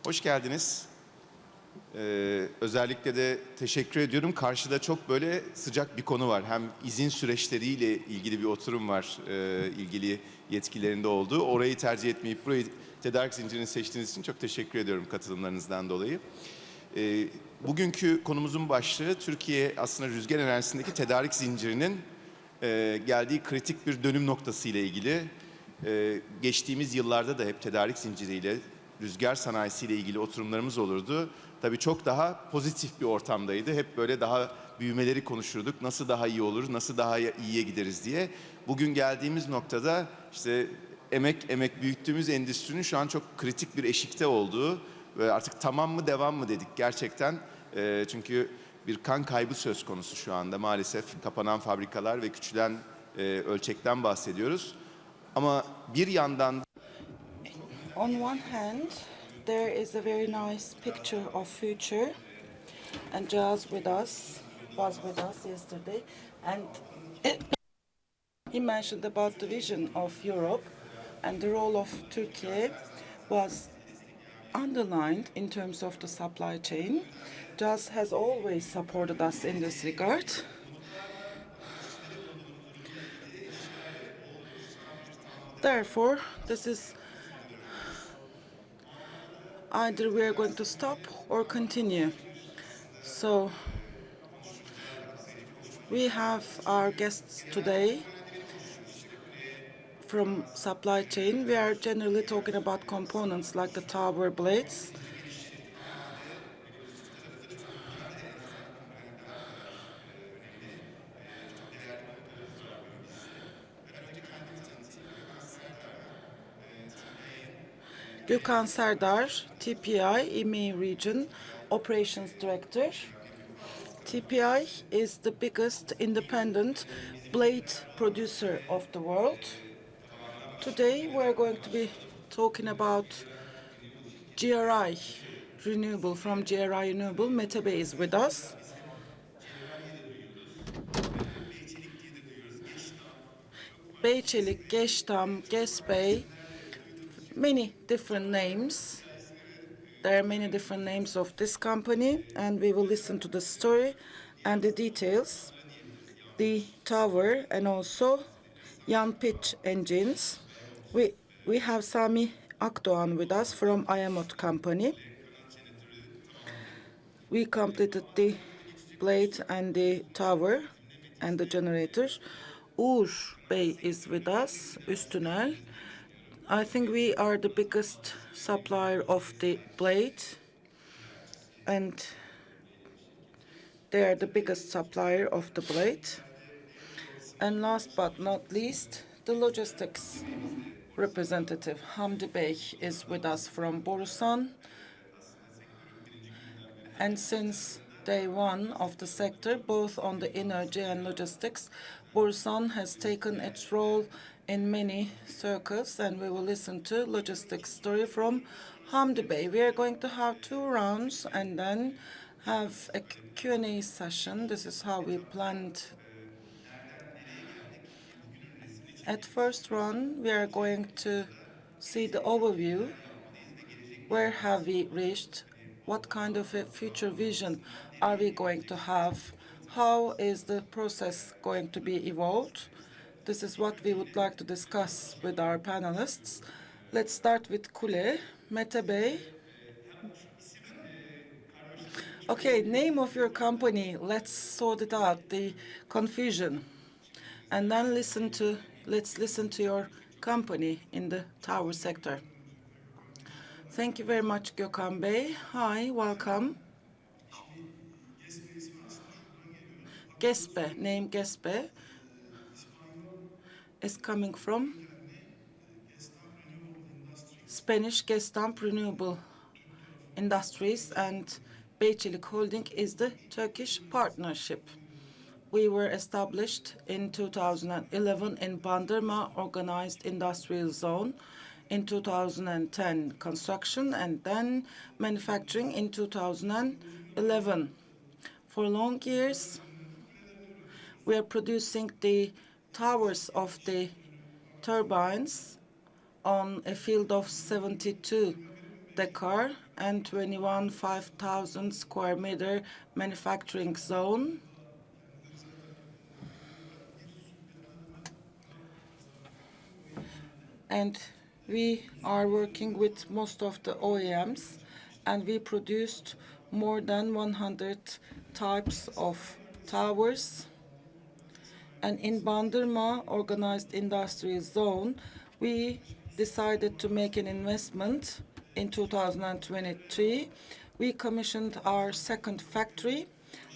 Hoş geldiniz. Özellikle de teşekkür ediyorum. Karşıda çok böyle sıcak bir konu var. Hem izin süreçleriyle ilgili bir oturum var, ilgili yetkilerinde olduğu. Orayı tercih etmeyip burayı tedarik zincirini seçtiğiniz için çok teşekkür ediyorum katılımlarınızdan dolayı. Bugünkü konumuzun başlığı Türkiye aslında rüzgar enerjisindeki tedarik zincirinin geldiği kritik bir dönüm noktası ile ilgili. Geçtiğimiz yıllarda da hep tedarik zinciriyle, rüzgar sanayisiyle ilgili oturumlarımız olurdu. Tabii çok daha pozitif bir ortamdaydı. Hep böyle daha büyümeleri konuşurduk. Nasıl daha iyi olur, nasıl daha iyiye gideriz diye. Bugün geldiğimiz noktada işte emek büyüttüğümüz endüstrinin şu an çok kritik bir eşikte olduğu ve artık tamam mı devam mı dedik gerçekten. Çünkü bir kan kaybı söz konusu şu anda maalesef. Kapanan fabrikalar ve küçülen ölçekten bahsediyoruz. Ama bir yandan On one hand, there is a very nice picture of future, and Jazz was with us yesterday, and he mentioned about the vision of Europe, and the role of Turkey was underlined in terms of the supply chain. Jazz has always supported us in this regard. Therefore, this is either we are going to stop or continue. So we have our guests today from supply chain. We are generally talking about components like the tower blades. Gökhan Serdar, TPI EMEA Region Operations Director. TPI is the biggest independent blade producer of the world. Today we're going to be talking about GRI Renewable. From GRI Renewable, Mete Bey is with us. Beyçelik, Geçtam, Gesbey, many different names. There are many different names of this company, and we will listen to the story and the details. The tower and also young pitch engines. We have Sami Akdoğan with us from Ayamot company. We completed the blade and the tower and the generator. Uğur Bey is with us, Üstünel. I think we are the biggest supplier of the blade, and they are the biggest supplier of the blade. And last but not least, the logistics representative, Hamdi Bey, is with us from Borusan. And since day one of the sector, both on the energy and logistics, Borusan has taken its role in many circles, and we will listen to logistics story from Hamdi Bey. We are going to have 2 rounds and then have a Q&A session. This is how we planned. At first round, we are going to see the overview. Where have we reached? What kind of a future vision are we going to have? How is the process going to be evolved? This is what we would like to discuss with our panelists. Let's start with Kule. Mete Bey. Okay, name of your company. Let's sort it out, the confusion. And then let's listen to your company in the tower sector. Thank you very much, Gökhan Bey. Hi, welcome. Gespe, name Gespe, is coming from Spanish Gestamp Renewable Industries, and Beyçelik Holding is the Turkish partnership. We were established in 2011 in Bandırma Organized Industrial Zone, in 2010 construction, and then manufacturing in 2011. For long years, we are producing the towers of the turbines on a field of 72 Dekar and 21 5,000 square meter manufacturing zone. And we are working with most of the OEMs, and we produced more than 100 types of towers. And in Bandırma Organized Industry Zone, we decided to make an investment in 2023. We commissioned our second factory,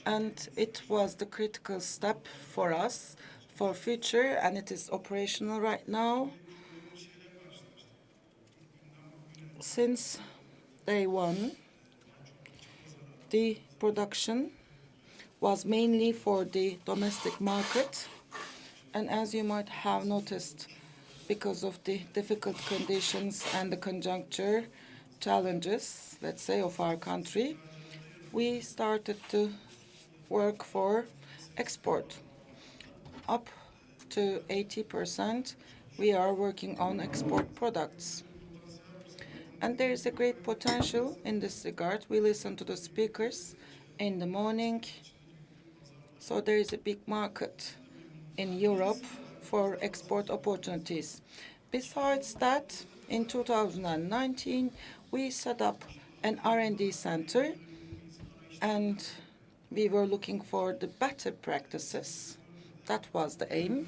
and it was the critical step for us for future, and it is operational right now. Since day one, the production was mainly for the domestic market. And as you might have noticed, because of the difficult conditions and the conjuncture challenges, let's say, of our country, we started to work for export. Up to 80%, we are working on export products. And there is a great potential in this regard. We listen to the speakers in the morning. So there is a big market in Europe for export opportunities. Besides that, in 2019, we set up an R&D center, and we were looking for the better practices. That was the aim.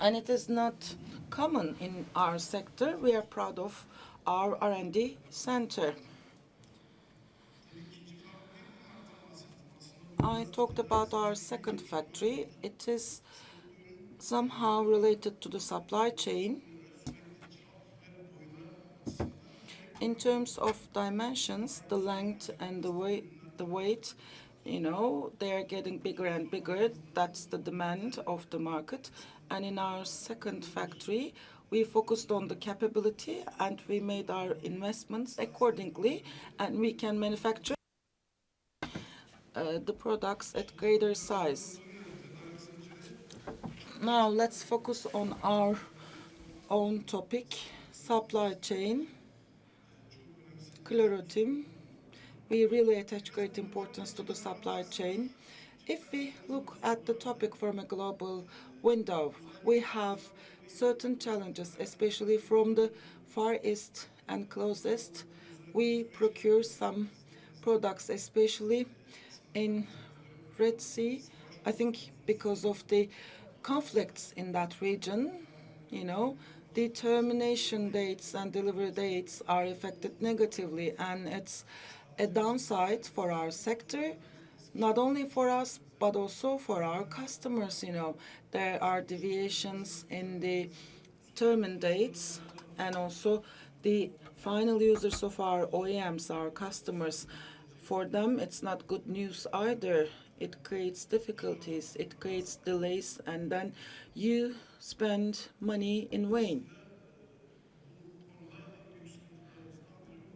And it is not common in our sector. We are proud of our R&D center. I talked about our second factory. It is somehow related to the supply chain. In terms of dimensions, the length and the weight, they are getting bigger and bigger. That's the demand of the market. And in our second factory, we focused on the capability, and we made our investments accordingly, and we can manufacture the products at greater size. Now let's focus on our own topic, supply chain, Chlorotim. We really attach great importance to the supply chain. If we look at the topic from a global window, we have certain challenges, especially from the Far East and closest. We procure some products, especially in Red Sea. I think because of the conflicts in that region, the termination dates and delivery dates are affected negatively, and it's a downside for our sector, not only for us, but also for our customers. There are deviations in the termination dates, and also the final users of our OEMs, our customers, for them, it's not good news either. It creates difficulties, it creates delays, and then you spend money in vain.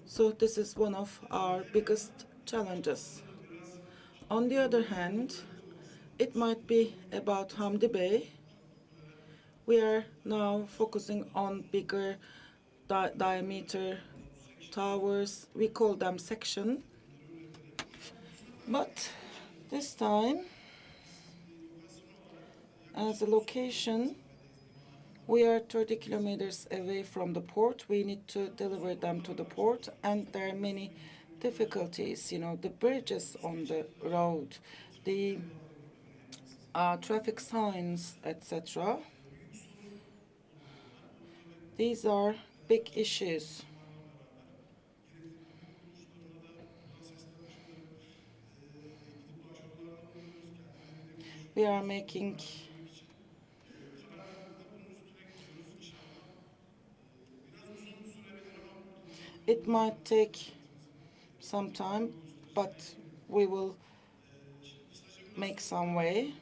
So this is one of our biggest challenges. On the other hand, it might be about Hamdi Bey. We are now focusing on bigger diameter towers. We call them section. But this time, as a location, we are 30 kilometers away from the port. We need to deliver them to the port, and there are many difficulties. The bridges on the road, the traffic signs, etc. These are big issues. We are making it might take some time, but we will make some way.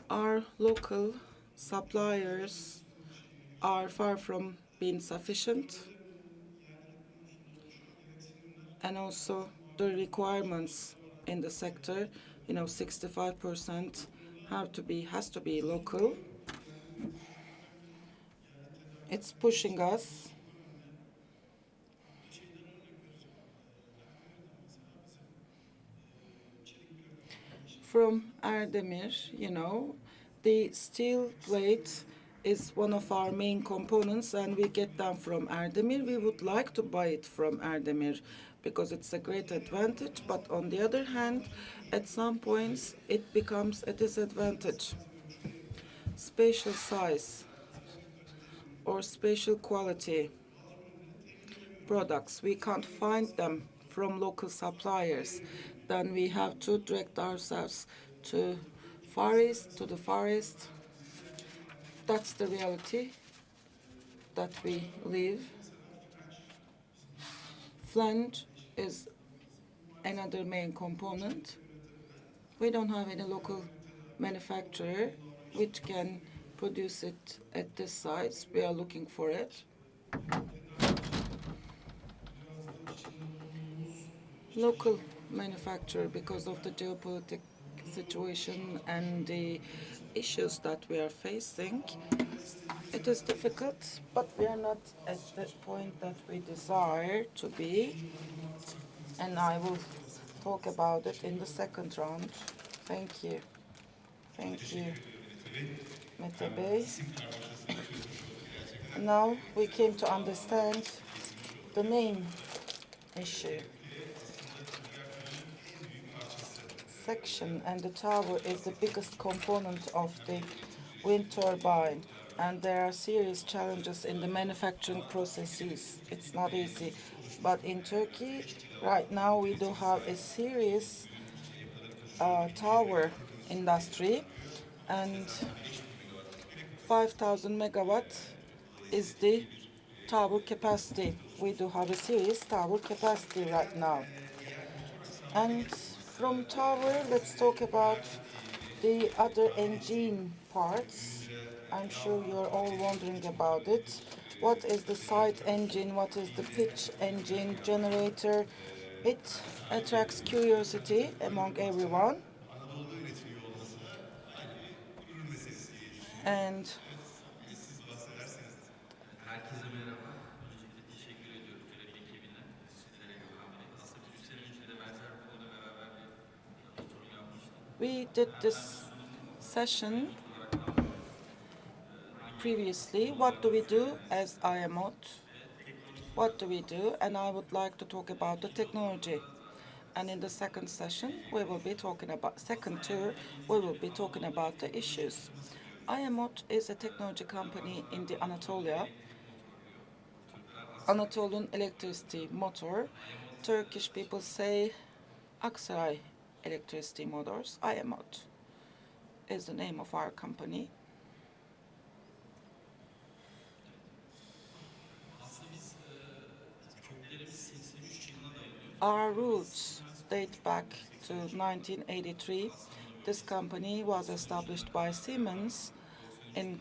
Our local suppliers are far from being sufficient, and also the requirements in the sector, 65% has to be local. It's pushing us from Erdemir, the steel plate is one of our main components and we get them from Erdemir. We would like to buy it from Erdemir because it's a great advantage, but on the other hand, at some points it becomes a disadvantage. Spatial size or spatial quality products, we can't find them from local suppliers. Then we have to direct ourselves to the Far East. That's the reality that we live. Flange is another main component. We don't have any local manufacturer which can produce it at this size. We are looking for it. Local manufacturer, because of the geopolitical situation and the issues that we are facing, it is difficult, but we are not at the point that we desire to be. And I will talk about it in the second round. Thank you. Thank you, Mete Bey. Now we came to understand the name issue. Section and the tower is the biggest component of the wind turbine, and there are serious challenges in the manufacturing processes. It's not easy, but in Turkey right now we do have a serious tower industry, and 5,000 megawatt is the tower capacity. We do have a serious tower capacity right now. And from tower, let's talk about the other engine parts. I'm sure you're all wondering about it. What is the side engine? What is the pitch engine generator? It attracts curiosity among everyone. And Herkese merhaba. Öncelikle teşekkür ediyorum Türkiye ekibine, sizlere Gökhan Bey. Aslında biz 3 sene önce de benzer bir konuda beraber bir oturum yapmıştık. we did this session previously. What do we do as IMOT? What do we do? And I would like to talk about the technology. And in the second session, we will be talking about, second tour, we will be talking about the issues. IMOT is a technology company in the Anatolia, Anatolian electricity motor. Turkish people say Aksaray electricity motors. IMOT is the name of our company. Our roots date back to 1983. This company was established by Siemens in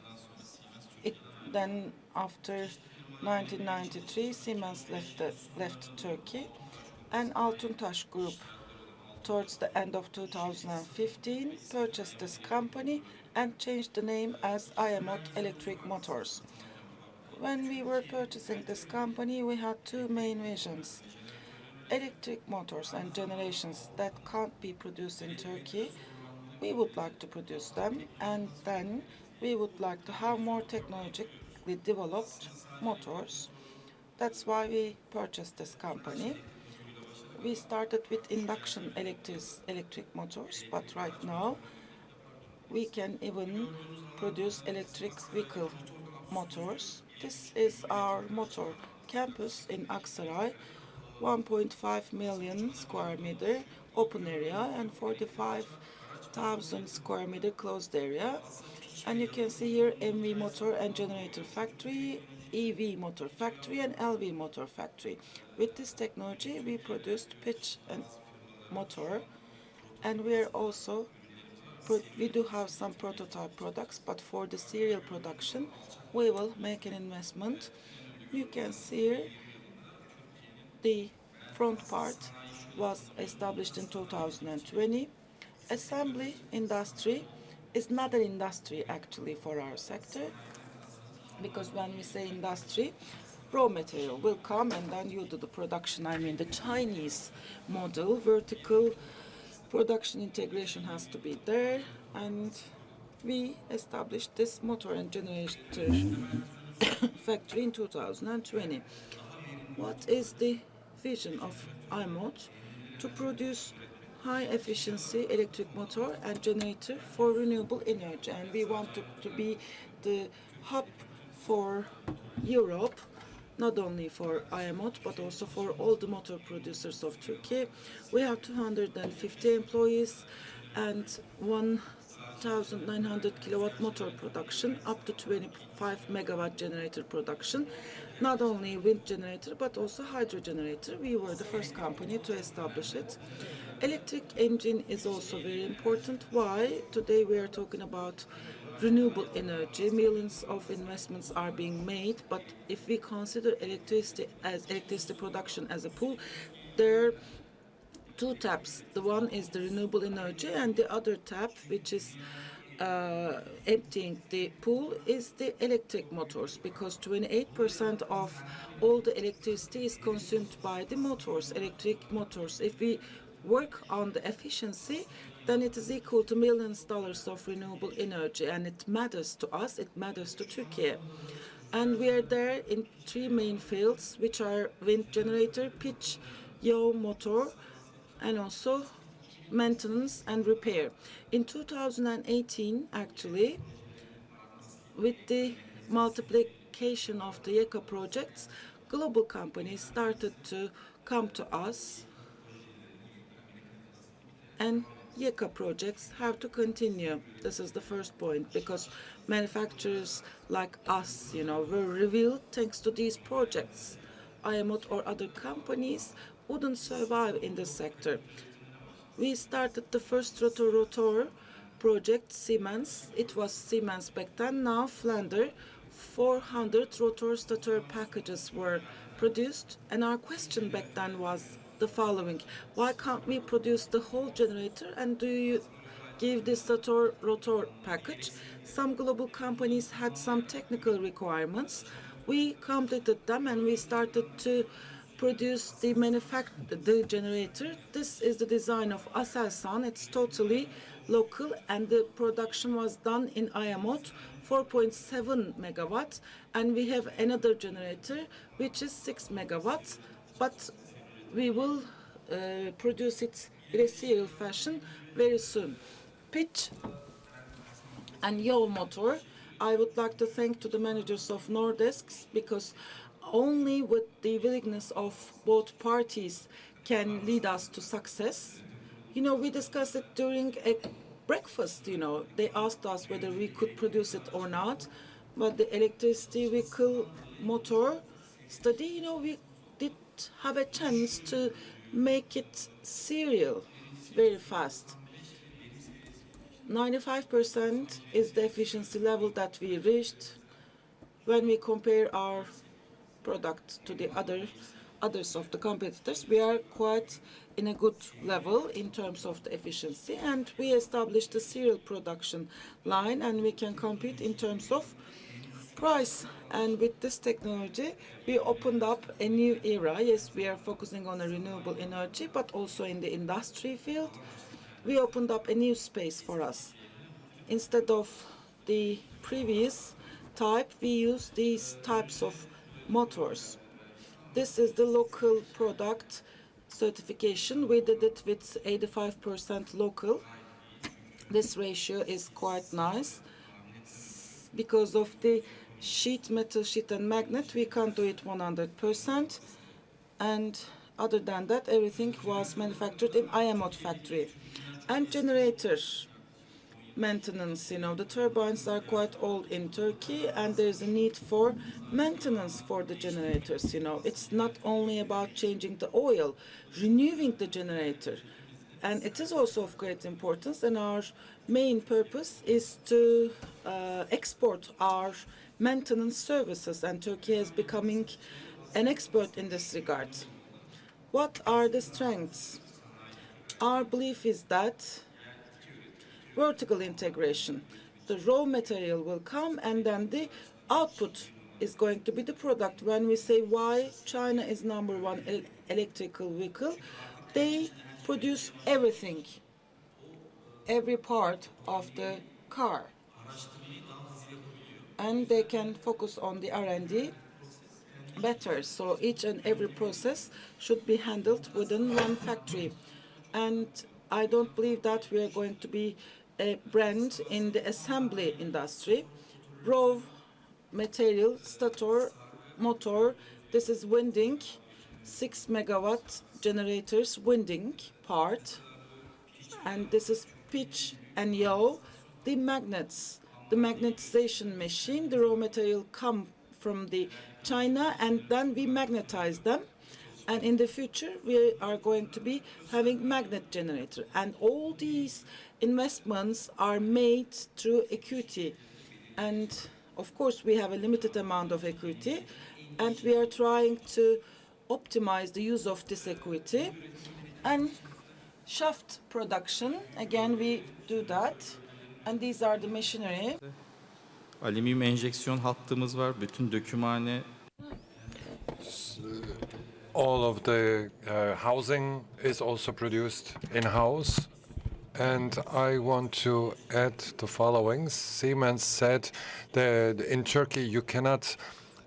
it. Then after 1993, Siemens left Turkey, and Altuntaş Group towards the end of 2015 purchased this company and changed the name as IMOT Electric Motors. When we were purchasing this company, we had two main visions: electric motors and generations that can't be produced in Turkey. We would like to produce them, and then we would like to have more technologically developed motors. That's why we purchased this company. We started with induction electric motors, but right now we can even produce electric vehicle motors. This is our motor campus in Aksaray, 1.5 million square meter open area and 45,000 square meter closed area. And you can see here MV motor and generator factory, EV motor factory, and LV motor factory. With this technology, we produced pitch and motor, and we do have some prototype products, but for the serial production, we will make an investment. You can see here the front part was established in 2020. Assembly industry is not an industry actually for our sector. because when we say industry, raw material will come and then you do the production. I mean, the Chinese model, vertical production integration has to be there, and we established this motor and generator factory in 2020. What is the vision of IMOT? To produce high efficiency electric motor and generator for renewable energy, and we want to be the hub for Europe, not only for IMOT but also for all the motor producers of Turkey. We have 250 employees and 1,900 kilowatt motor production, up to 25 megawatt generator production, not only wind generator but also hydro generator. We were the first company to establish it. Electric engine is also very important. Why? Today we are talking about renewable energy. Millions of investments are being made, but if we consider electricity production as a pool, there are two taps. The one is the renewable energy, and the other tap, which is emptying the pool, is the electric motors, because 28% of all the electricity is consumed by the motors, electric motors. If we work on the efficiency, then it is equal to millions of dollars of renewable energy, and it matters to us, it matters to Turkey. And we are there in three main fields, which are wind generator, pitch, yaw motor, and also maintenance and repair. In 2018, actually, with the multiplication of the YEKA projects, global companies started to come to us, and YEKA projects have to continue. This is the first point, because manufacturers like us, were revealed thanks to these projects. IMOT or other companies wouldn't survive in this sector. We started the first rotor project, Siemens. It was Siemens back then, now Flander. 400 rotor stator packages were produced, and our question back then was the following: why can't we produce the whole generator, and do you give this stator rotor package? Some global companies had some technical requirements. We completed them, and we started to produce the generator. This is the design of Aselsan. It's totally local, and the production was done in IMOT, 4.7 megawatts, and we have another generator which is 6 megawatts, but we will produce it in a serial fashion very soon. Pitch and yaw motor, I would like to thank to the managers of Nordesk, because only with the willingness of both parties can lead us to success. We discussed it during a breakfast. They asked us whether we could produce it or not, but the electricity vehicle motor study, we did have a chance to make it serial very fast. 95% is the efficiency level that we reached. When we compare our product to the others of the competitors, we are quite in a good level in terms of the efficiency, and we established a serial production line, and we can compete in terms of price. And with this technology, we opened up a new era. Yes, we are focusing on a renewable energy, but also in the industry field, we opened up a new space for us. Instead of the previous type, we use these types of motors. This is the local product certification. We did it with 85% local. This ratio is quite nice. Because of the metal sheet and magnet, we can't do it 100%. And other than that, everything was manufactured in IMOT factory. And generator maintenance, the turbines are quite old in Turkey, and there's a need for maintenance for the generators. It's not only about changing the oil, renewing the generator. And it is also of great importance, and our main purpose is to export our maintenance services, and Turkey is becoming an expert in this regard. What are the strengths? Our belief is that vertical integration. The raw material will come, and then the output is going to be the product. When we say why China is number one electrical vehicle, they produce everything, every part of the car, and they can focus on the R&D better. So each and every process should be handled within one factory. And I don't believe that we are going to be a brand in the assembly industry. Raw material, stator, motor, this is winding, 6 megawatt generators, winding part. And this is pitch and yaw, the magnets, the magnetization machine. The raw material come from the China, and then we magnetize them. And in the future, we are going to be having magnet generator. And all these investments are made through equity. And of course, we have a limited amount of equity, and we are trying to optimize the use of this equity. And shaft production, again, we do that. And these are the machinery. Alüminyum enjeksiyon hattımız var. Bütün dökümhane. All of the housing is also produced in-house. And I want to add the following. Siemens said that in Turkey you cannot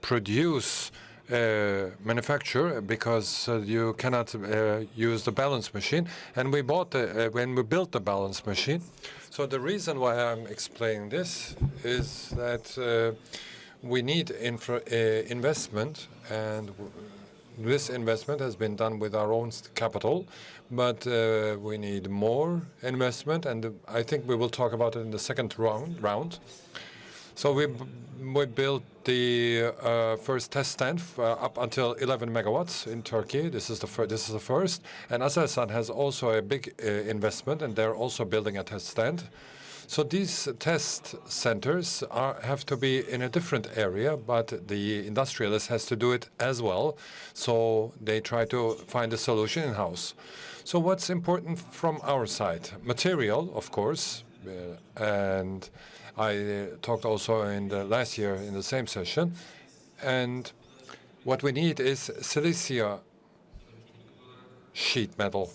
produce manufacture because you cannot use the balance machine. And we bought when we built the balance machine. So the reason why I'm explaining this is that we need investment, and this investment has been done with our own capital, but we need more investment, and I think we will talk about it in the second round. So we built the first test stand up until 11 megawatts in Turkey. This is the first, and Aselsan has also a big investment, and they're also building a test stand. So these test centers have to be in a different area, but the industrialist has to do it as well. So they try to find a solution in-house. So what's important from our side? Material, of course, and I talked also in the last year in the same session. And what we need is silica sheet metal.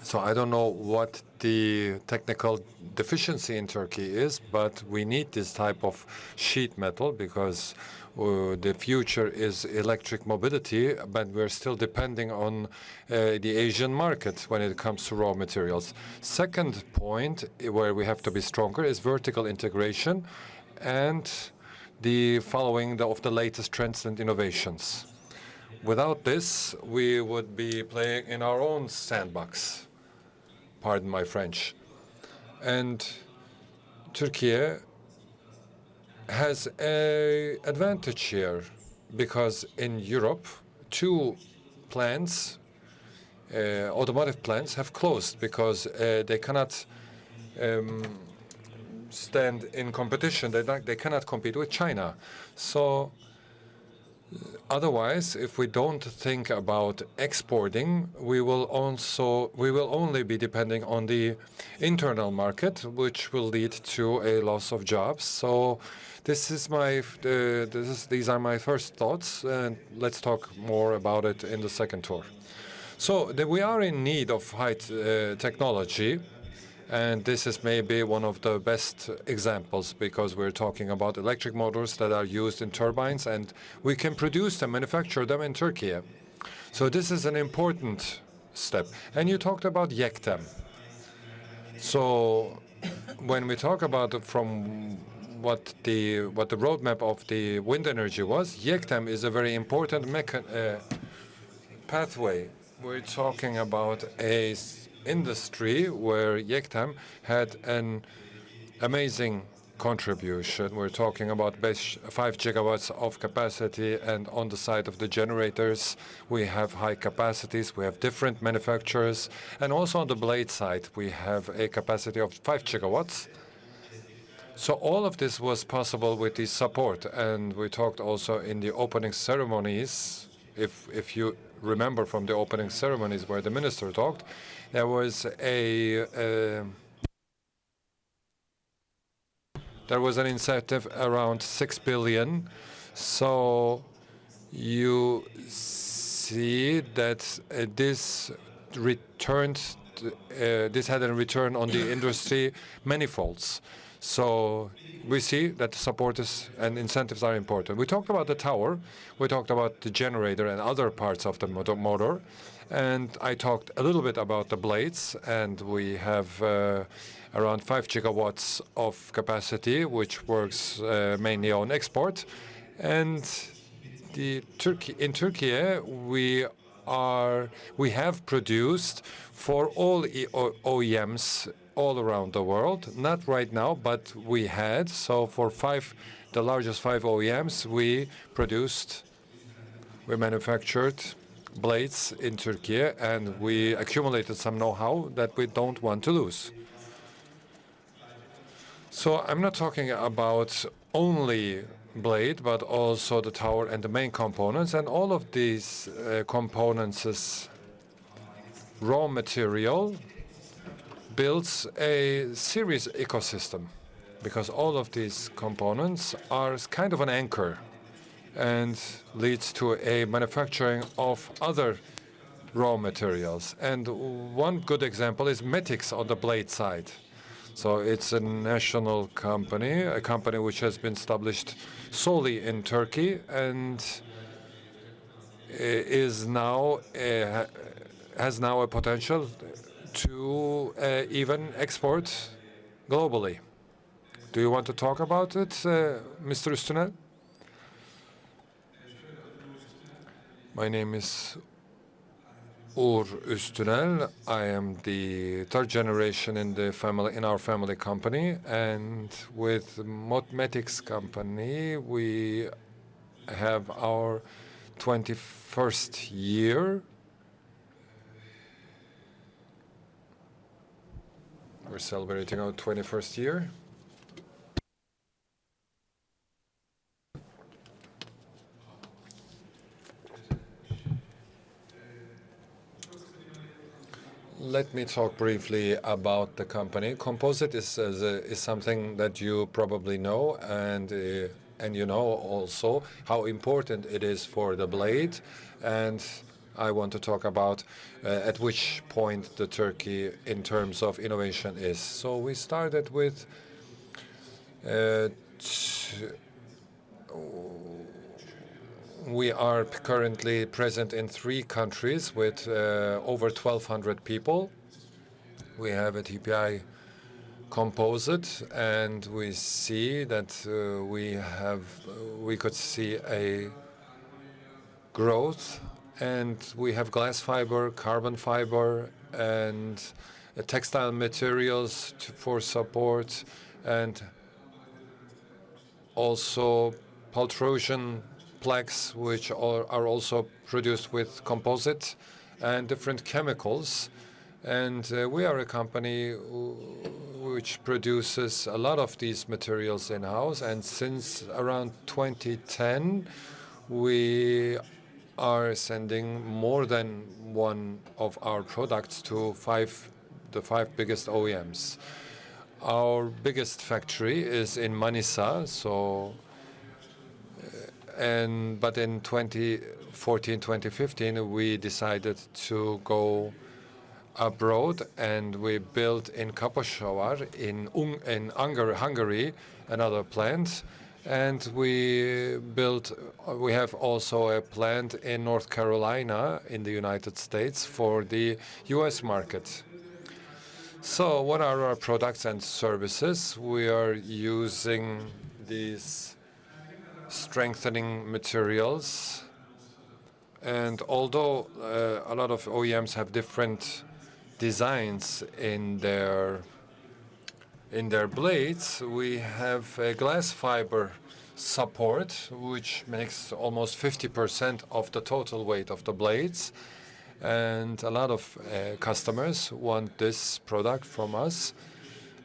So I don't know what the technical deficiency in Turkey is, but we need this type of sheet metal because the future is electric mobility, but we're still depending on the Asian market when it comes to raw materials. Second point where we have to be stronger is vertical integration and the following of the latest trends and innovations. Without this, we would be playing in our own sandbox. Pardon my French. And Türkiye has an advantage here because in Europe, two plants, automotive plants, have closed because they cannot stand in competition. They cannot compete with China. So otherwise, if we don't think about exporting, we will only be depending on the internal market, which will lead to a loss of jobs. So these are my first thoughts, and let's talk more about it in the second tour. So we are in need of high technology. And this is maybe one of the best examples because we're talking about electric motors that are used in turbines, and we can produce them, manufacture them in Turkey. So this is an important step. And you talked about YEKTEM. So when we talk about from what the roadmap of the wind energy was, YEKTEM is a very important pathway. We're talking about a industry where YEKTEM had an amazing contribution. We're talking about 5 gigawatts of capacity, and on the side of the generators, we have high capacities, we have different manufacturers, and also on the blade side, we have a capacity of 5 gigawatts. So all of this was possible with the support, and we talked also in the opening ceremonies. If you remember from the opening ceremonies where the minister talked, there was there was an incentive around 6 billion. So you see that this returned, this had a return on the industry manifolds. So we see that support is and incentives are important. We talked about the tower, we talked about the generator and other parts of the motor, and I talked a little bit about the blades, and we have around 5 gigawatts of capacity, which works mainly on export. And in Turkey, we have produced for all OEMs all around the world. Not right now, but we had. So for the largest 5 OEMs, we manufactured blades in Turkey, and we accumulated some know-how that we don't want to lose. So I'm not talking about only blade, but also the tower and the main components, and all of these components is raw material builds a serious ecosystem, because all of these components are kind of an anchor and leads to a manufacturing of other raw materials. And one good example is Metix on the blade side. So it's a national company, a company which has been established solely in Turkey and has now a potential to even export globally. Do you want to talk about it, Mr. Üstünel? My name is Uğur Üstünel. I am the third generation in our family company, and with Metix company, we have our 21st year. We're celebrating our 21st year. Let me talk briefly about the company. Composite is something that you probably know, and you know also how important it is for the blade. And I want to talk about at which point the Turkey in terms of innovation is. So we started with we are currently present in 3 countries with over 1,200 people. We have a TPI composite, and we see that we could see a growth, and we have glass fiber, carbon fiber, and textile materials for support, and also pultrusion plaques, which are also produced with composite and different chemicals. And we are a company which produces a lot of these materials in-house. And since around 2010, we are sending more than one of our products to the 5 biggest OEMs. Our biggest factory is in Manisa, but in 2014, 2015, we decided to go abroad, and we built in Kaposvár in Hungary another plant, and we have also a plant in North Carolina in the United States for the US market. So what are our products and services? We are using these strengthening materials, and although a lot of OEMs have different designs in their blades, we have a glass fiber support, which makes almost 50% of the total weight of the blades, and a lot of customers want this product from us.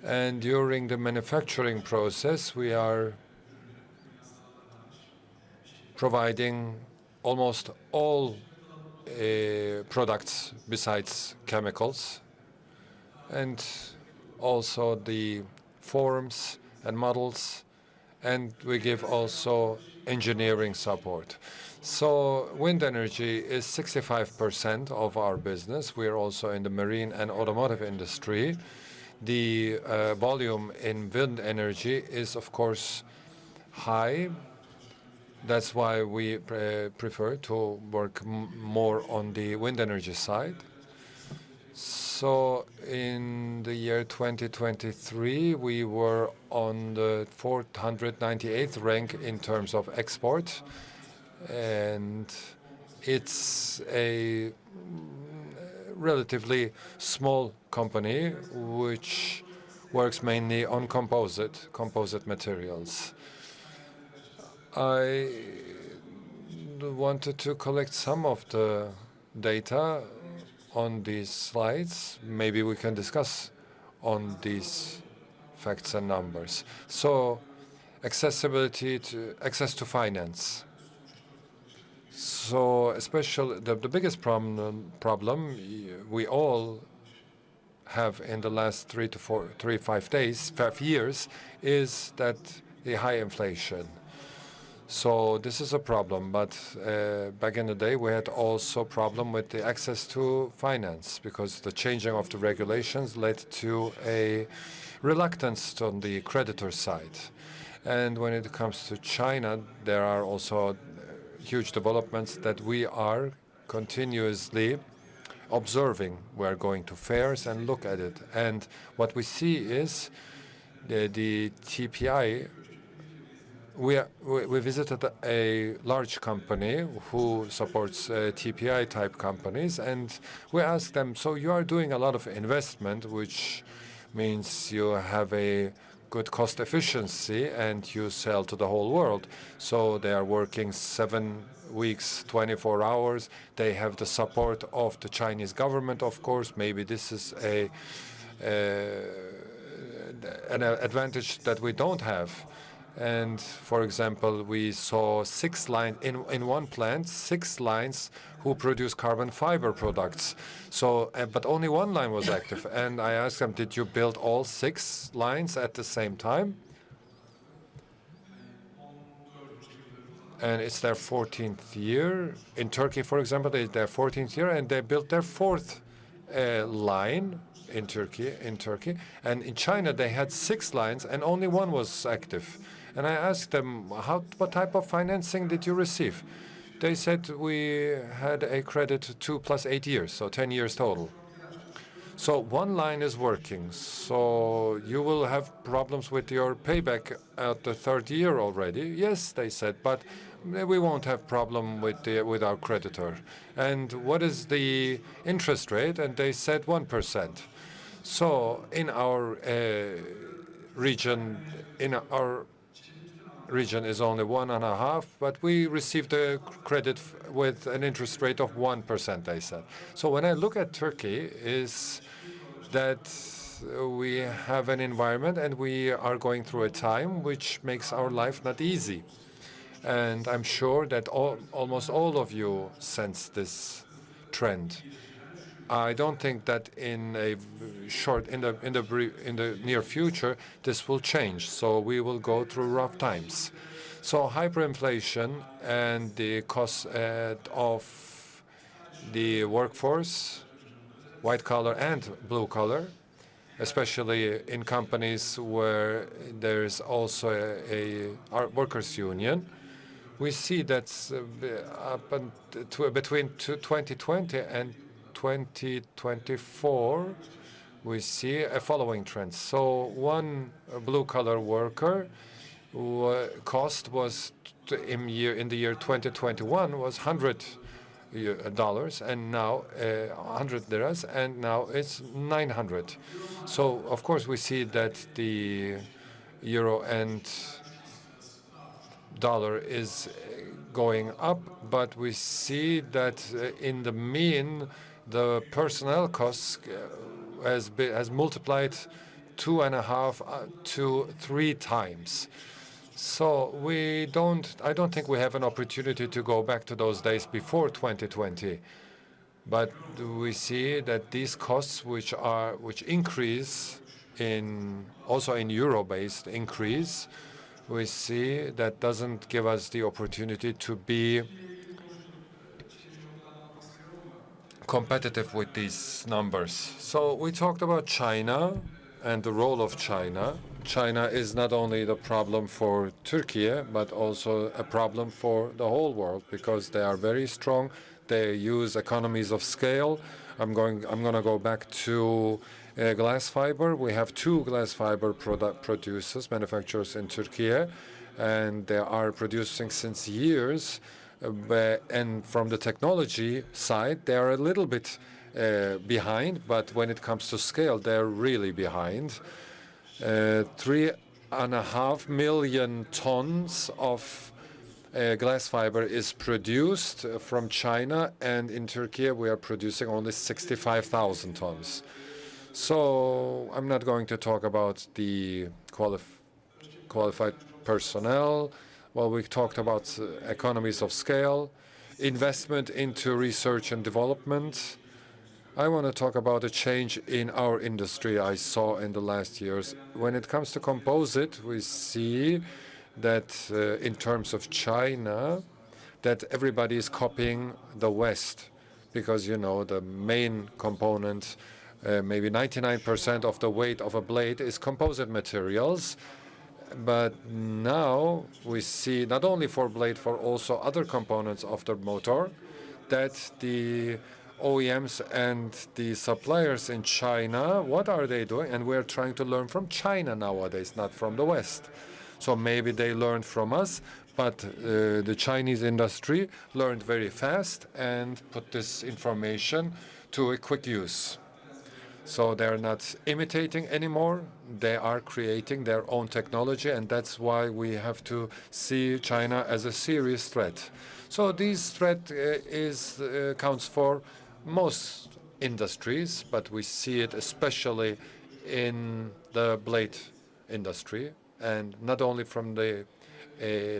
And during the manufacturing process, we are providing almost all products besides chemicals, and also the forms and models, and we give also engineering support. So wind energy is 65% of our business. We are also in the marine and automotive industry. The volume in wind energy is, of course, high. That's why we prefer to work more on the wind energy side. So in the year 2023, we were on the 498th rank in terms of export, and it's a relatively small company which works mainly on composite materials. I wanted to collect some of the data on these slides. Maybe we can discuss on these facts and numbers. So access to finance. So especially the biggest problem we all have in the last 5 years is that the high inflation. So this is a problem, but back in the day we had also problem with the access to finance because the changing of the regulations led to a reluctance on the creditor side. And when it comes to China, there are also huge developments that we are continuously observing. We are going to fairs and look at it. And what we see is the TPI. We visited a large company who supports TPI type companies, and we asked them, so you are doing a lot of investment, which means you have a good cost efficiency and you sell to the whole world. So they are working 7 weeks, 24 hours. They have the support of the Chinese government, of course. Maybe this is an advantage that we don't have. And for example, we saw 6 lines in one plant, 6 lines who produce carbon fiber products. So, but only 1 line was active. And I asked them, did you build all 6 lines at the same time? And it's their 14th year. In Turkey, for example, it's their 14th year, and they built their 4th line in Turkey. And in China, they had 6 lines, and only 1 was active. And I asked them, what type of financing did you receive? They said we had a credit 2 + 8 years, so 10 years total. So 1 line is working. So you will have problems with your payback at the 3rd year already. Yes, they said, but we won't have problem with our creditor. And what is the interest rate? And they said 1%. So in our region, is only 1.5, but we received a credit with an interest rate of 1%, they said. So when I look at Turkey, is that we have an environment and we are going through a time which makes our life not easy. And I'm sure that almost all of you sense this trend. I don't think that in the near future this will change. So we will go through rough times. So hyperinflation and the cost of the workforce, white collar and blue collar, especially in companies where there is also a workers' union. We see that between 2020 and 2024, we see a following trend. So 1 blue-collar worker cost was in the year 2021 was $100, and now 100 liras, and now it's 900. So of course we see that the euro and dollar is going up, but we see that in the mean, the personnel costs has multiplied 2.5 to 3 times. So I don't think we have an opportunity to go back to those days before 2020. But we see that these costs which increase also in euro-based increase, we see that doesn't give us the opportunity to be competitive with these numbers. So we talked about China and the role of China. China is not only the problem for Türkiye, but also a problem for the whole world because they are very strong. They use economies of scale. I'm going to go back to glass fiber. We have two glass fiber producers, manufacturers in Türkiye, and they are producing since years. And from the technology side, they are a little bit behind, but when it comes to scale, they're really behind. 3.5 million tons of glass fiber is produced from China, and in Turkey we are producing only 65,000 tons. So I'm not going to talk about the qualified personnel. Well, we talked about economies of scale, investment into research and development. I want to talk about a change in our industry I saw in the last years. When it comes to composite, we see that in terms of China, that everybody is copying the West because, you know, the main component, maybe 99% of the weight of a blade is composite materials. But now we see, not only for blade, for also other components of the motor, that the OEMs and the suppliers in China, what are they doing? And we're trying to learn from China nowadays, not from the West. So maybe they learned from us, but the Chinese industry learned very fast and put this information to a quick use. So they're not imitating anymore. They are creating their own technology, and that's why we have to see China as a serious threat. So this threat counts for most industries, but we see it especially in the blade industry, and not only from the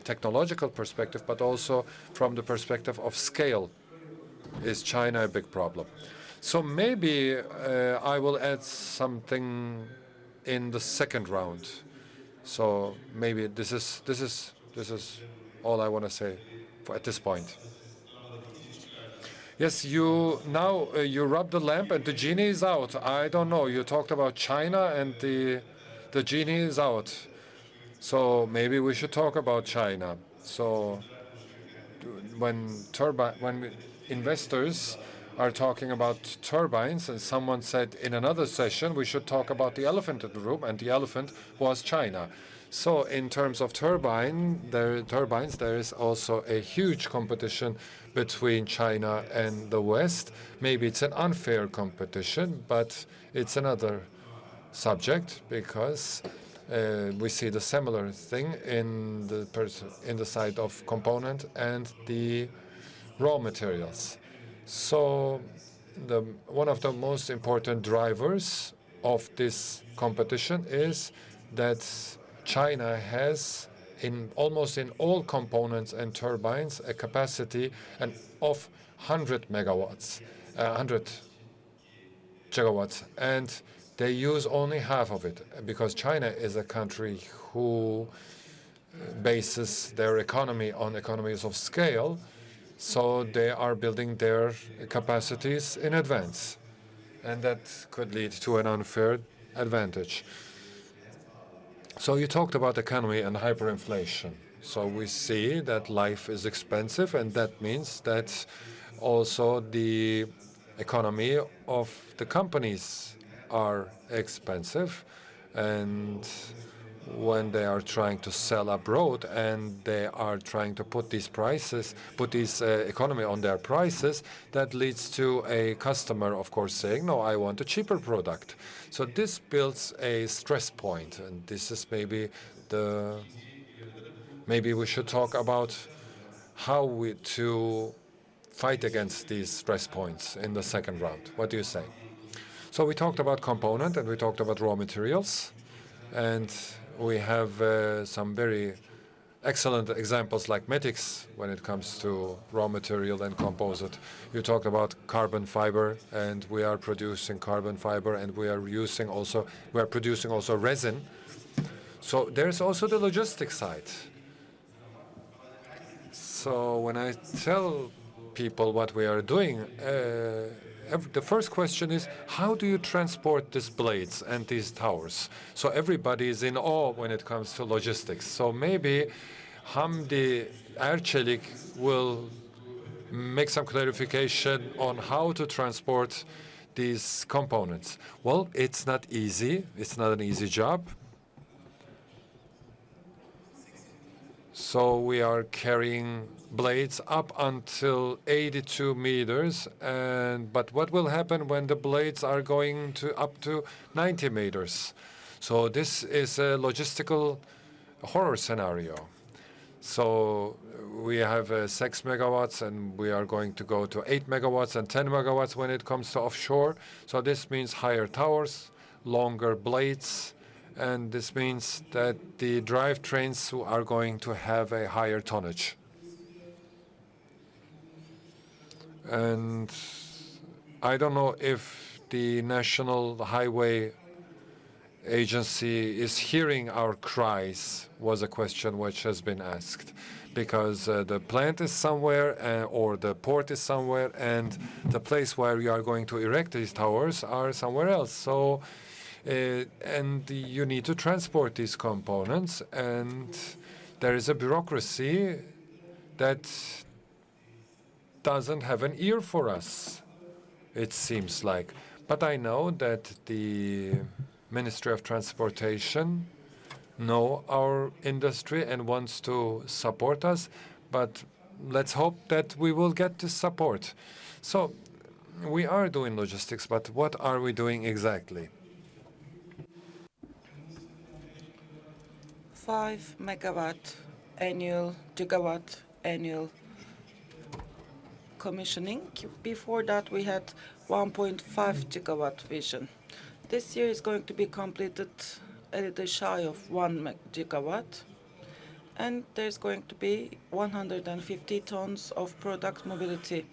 technological perspective, but also from the perspective of scale. Is China a big problem? So maybe I will add something in the second round. So maybe this is all I want to say at this point. Yes, you rub the lamp and the genie is out. I don't know. You talked about China and the genie is out. So maybe we should talk about China. So when investors are talking about turbines, and someone said in another session we should talk about the elephant in the room, and the elephant was China. So in terms of turbines, there is also a huge competition between China and the West. Maybe it's an unfair competition, but it's another subject because we see the similar thing in the side of component and the raw materials. So one of the most important drivers of this competition is that China has, almost in all components and turbines, a capacity of 100 megawatts, 100 gigawatts, and they use only half of it because China is a country who bases their economy on economies of scale. So they are building their capacities in advance, and that could lead to an unfair advantage. So you talked about economy and hyperinflation. So we see that life is expensive, and that means that also the economy of the companies are expensive, and when they are trying to sell abroad and they are trying to put this economy on their prices, that leads to a customer, of course, saying, no, I want a cheaper product. So this builds a stress point, and this is maybe we should talk about how to fight against these stress points in the second round. What do you say? So we talked about component and we talked about raw materials, and we have some very excellent examples like Metix when it comes to raw material and composite. You talked about carbon fiber, and we are producing carbon fiber, and we are producing also resin. So there's also the logistics side. So when I tell people what we are doing, the first question is, how do you transport these blades and these towers? So everybody is in awe when it comes to logistics. So maybe Hamdi Erçelik will make some clarification on how to transport these components. Well, it's not easy. It's not an easy job. So we are carrying blades up until 82 meters, but what will happen when the blades are going to up to 90 meters? So this is a logistical horror scenario. So we have 6 megawatts, and we are going to go to 8 megawatts and 10 megawatts when it comes to offshore. So this means higher towers, longer blades, and this means that the drivetrains are going to have a higher tonnage. And I don't know if the National Highway Agency is hearing our cries, was a question which has been asked. Because the plant is somewhere, or the port is somewhere, and the place where we are going to erect these towers are somewhere else. So, and you need to transport these components, and there is a bureaucracy that doesn't have an ear for us, it seems like. But I know that the Ministry of Transportation know our industry and wants to support us, but let's hope that we will get this support. So we are doing logistics, but what are we doing exactly? 5 megawatt annual, gigawatt annual commissioning. Before that, we had 1.5 gigawatt vision. This year is going to be completed a little shy of 1 gigawatt. And there's going to be 150 tons of product mobility.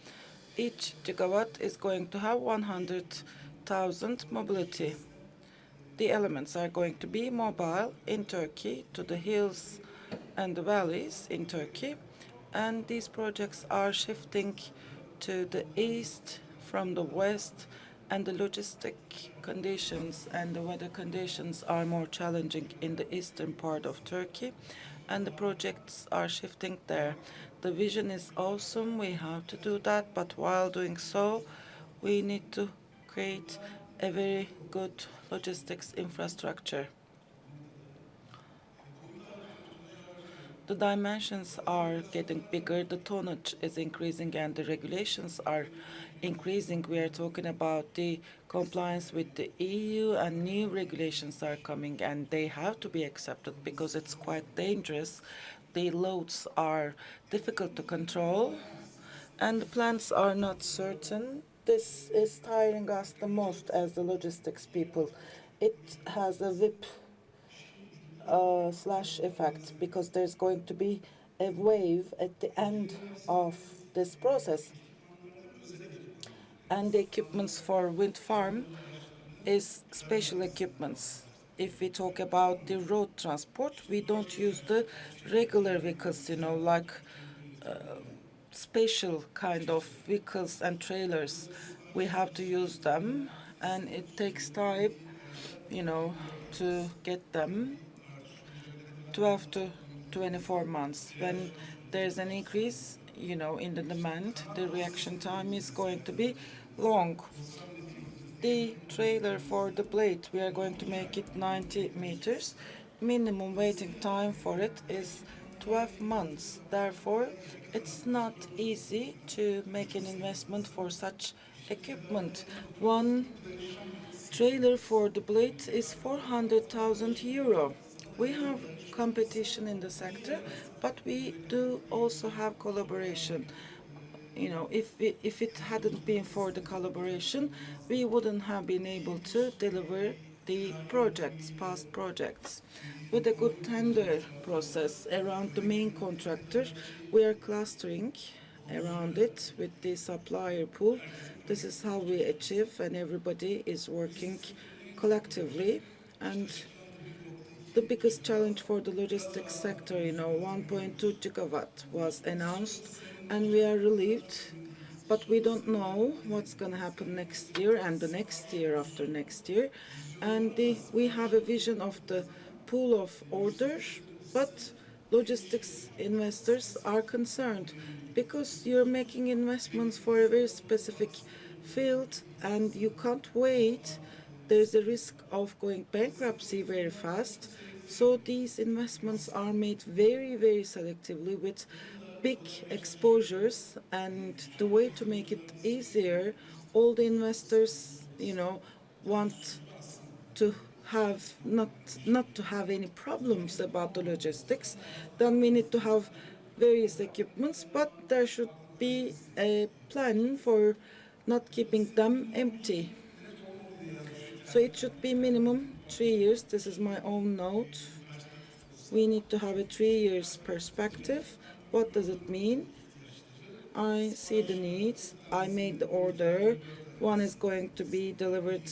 Each gigawatt is going to have 100,000 mobility. The elements are going to be mobile in Turkey to the hills and the valleys in Turkey. And these projects are shifting to the east from the west, and the logistic conditions and the weather conditions are more challenging in the eastern part of Turkey, and the projects are shifting there. The vision is awesome, we have to do that, but while doing so, we need to create a very good logistics infrastructure. The dimensions are getting bigger, the tonnage is increasing, and the regulations are increasing. We are talking about the compliance with the EU, and new regulations are coming, and they have to be accepted because it's quite dangerous. The loads are difficult to control, and the plans are not certain. This is tiring us the most as the logistics people. It has a whip slash effect because there's going to be a wave at the end of this process. And the equipments for wind farm is special equipments. If we talk about the road transport, we don't use the regular vehicles, like special kind of vehicles and trailers. We have to use them, and it takes time, to get them. 12 to 24 months. When there's an increase, in the demand, the reaction time is going to be long. The trailer for the blade, we are going to make it 90 meters. Minimum waiting time for it is 12 months. Therefore, it's not easy to make an investment for such equipment. One trailer for the blade is 400,000 euro. We have competition in the sector, but we do also have collaboration. If it hadn't been for the collaboration, we wouldn't have been able to deliver the projects, past projects. with a good tender process around the main contractor. We are clustering around it with the supplier pool. This is how we achieve, and everybody is working collectively. And the biggest challenge for the logistics sector, 1.2 gigawatt was announced, and we are relieved. But we don't know what's going to happen next year and the next year after next year. And we have a vision of the pool of orders, but logistics investors are concerned because you're making investments for a very specific field and you can't wait. There's a risk of going bankruptcy very fast. So these investments are made very, very selectively with big exposures. And the way to make it easier, all the investors, want to have not to have any problems about the logistics. Then we need to have various equipments, but there should be a plan for not keeping them empty. So it should be minimum 3 years. This is my own note. We need to have a 3 years perspective. What does it mean? I see the needs. I made the order. One is going to be delivered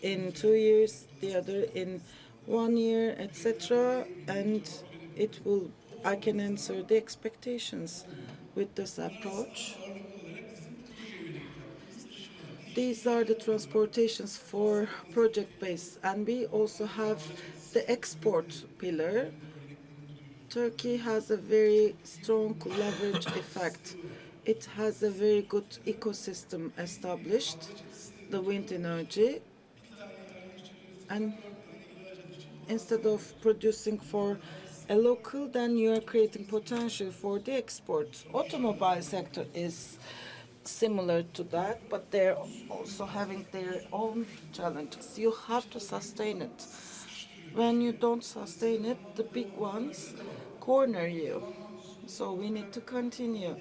in 2 years, the other in 1 year, etc. And it will. I can answer the expectations with this approach. These are the transportations for project base, and we also have the export pillar. Turkey has a very strong leverage effect. It has a very good ecosystem established, the wind energy, and instead of producing for a local, then you are creating potential for the export. Automobile sector is similar to that, but they're also having their own challenges. You have to sustain it. When you don't sustain it, the big ones corner you. So we need to continue.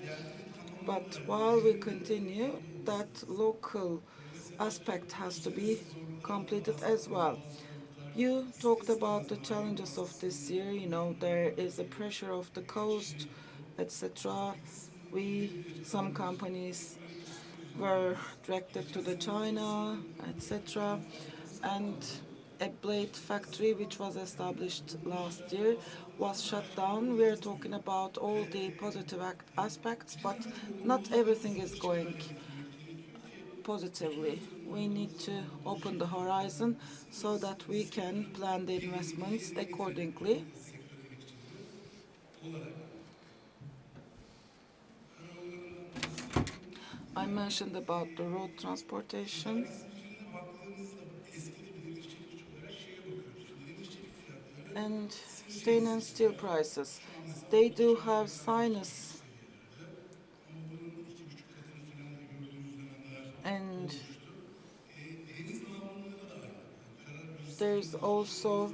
But while we continue, that local aspect has to be completed as well. You talked about the challenges of this year. There is a pressure of the coast, etc. Some companies were directed to the China, etc. And a blade factory which was established last year was shut down. We are talking about all the positive aspects, but not everything is going positively. We need to open the horizon so that we can plan the investments accordingly. I mentioned about the road transportation. And stainless and steel prices. They do have sinus, and there's also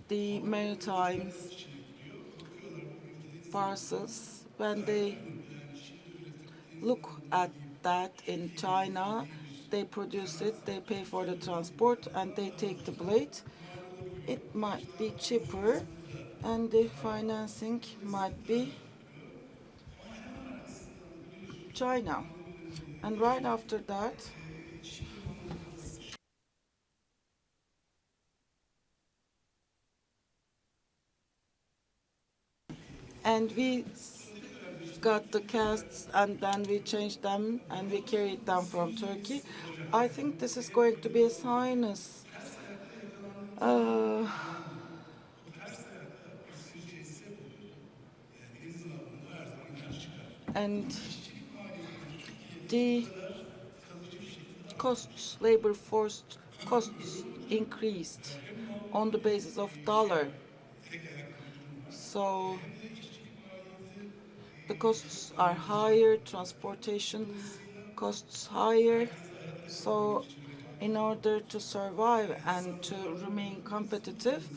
the maritime parcels. When they look at that in China, they produce it, they pay for the transport, and they take the blade. It might be cheaper, and the financing might be China. And right after that, and we got the casts and then we changed them and we carried them from Turkey. I think this is going to be a sinus. Uh, and the costs, labor force costs increased on the basis of dollar. So the costs are higher, transportation costs higher. So in order to survive and to remain competitive,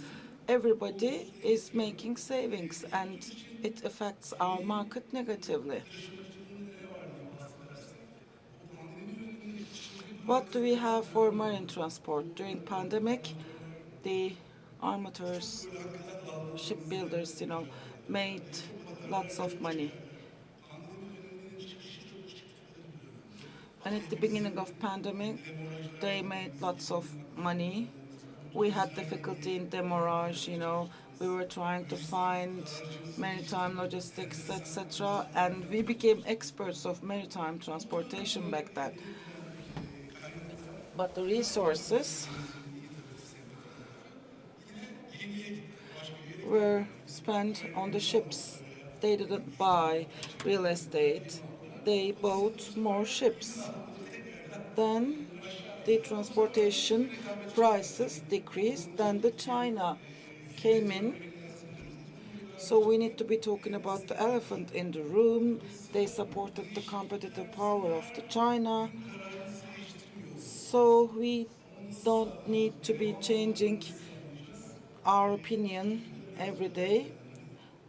everybody is making savings and it affects our market negatively. What do we have for marine transport? During pandemic, the armatures, shipbuilders, made lots of money. And at the beginning of pandemic, they made lots of money. We had difficulty in demurrage, we were trying to find maritime logistics, etc. And we became experts of maritime transportation back then. But the resources were spent on the ships. They didn't buy real estate. They bought more ships. Then the transportation prices decreased. Then the China came in. So we need to be talking about the elephant in the room. They supported the competitive power of the China. So we don't need to be changing our opinion every day.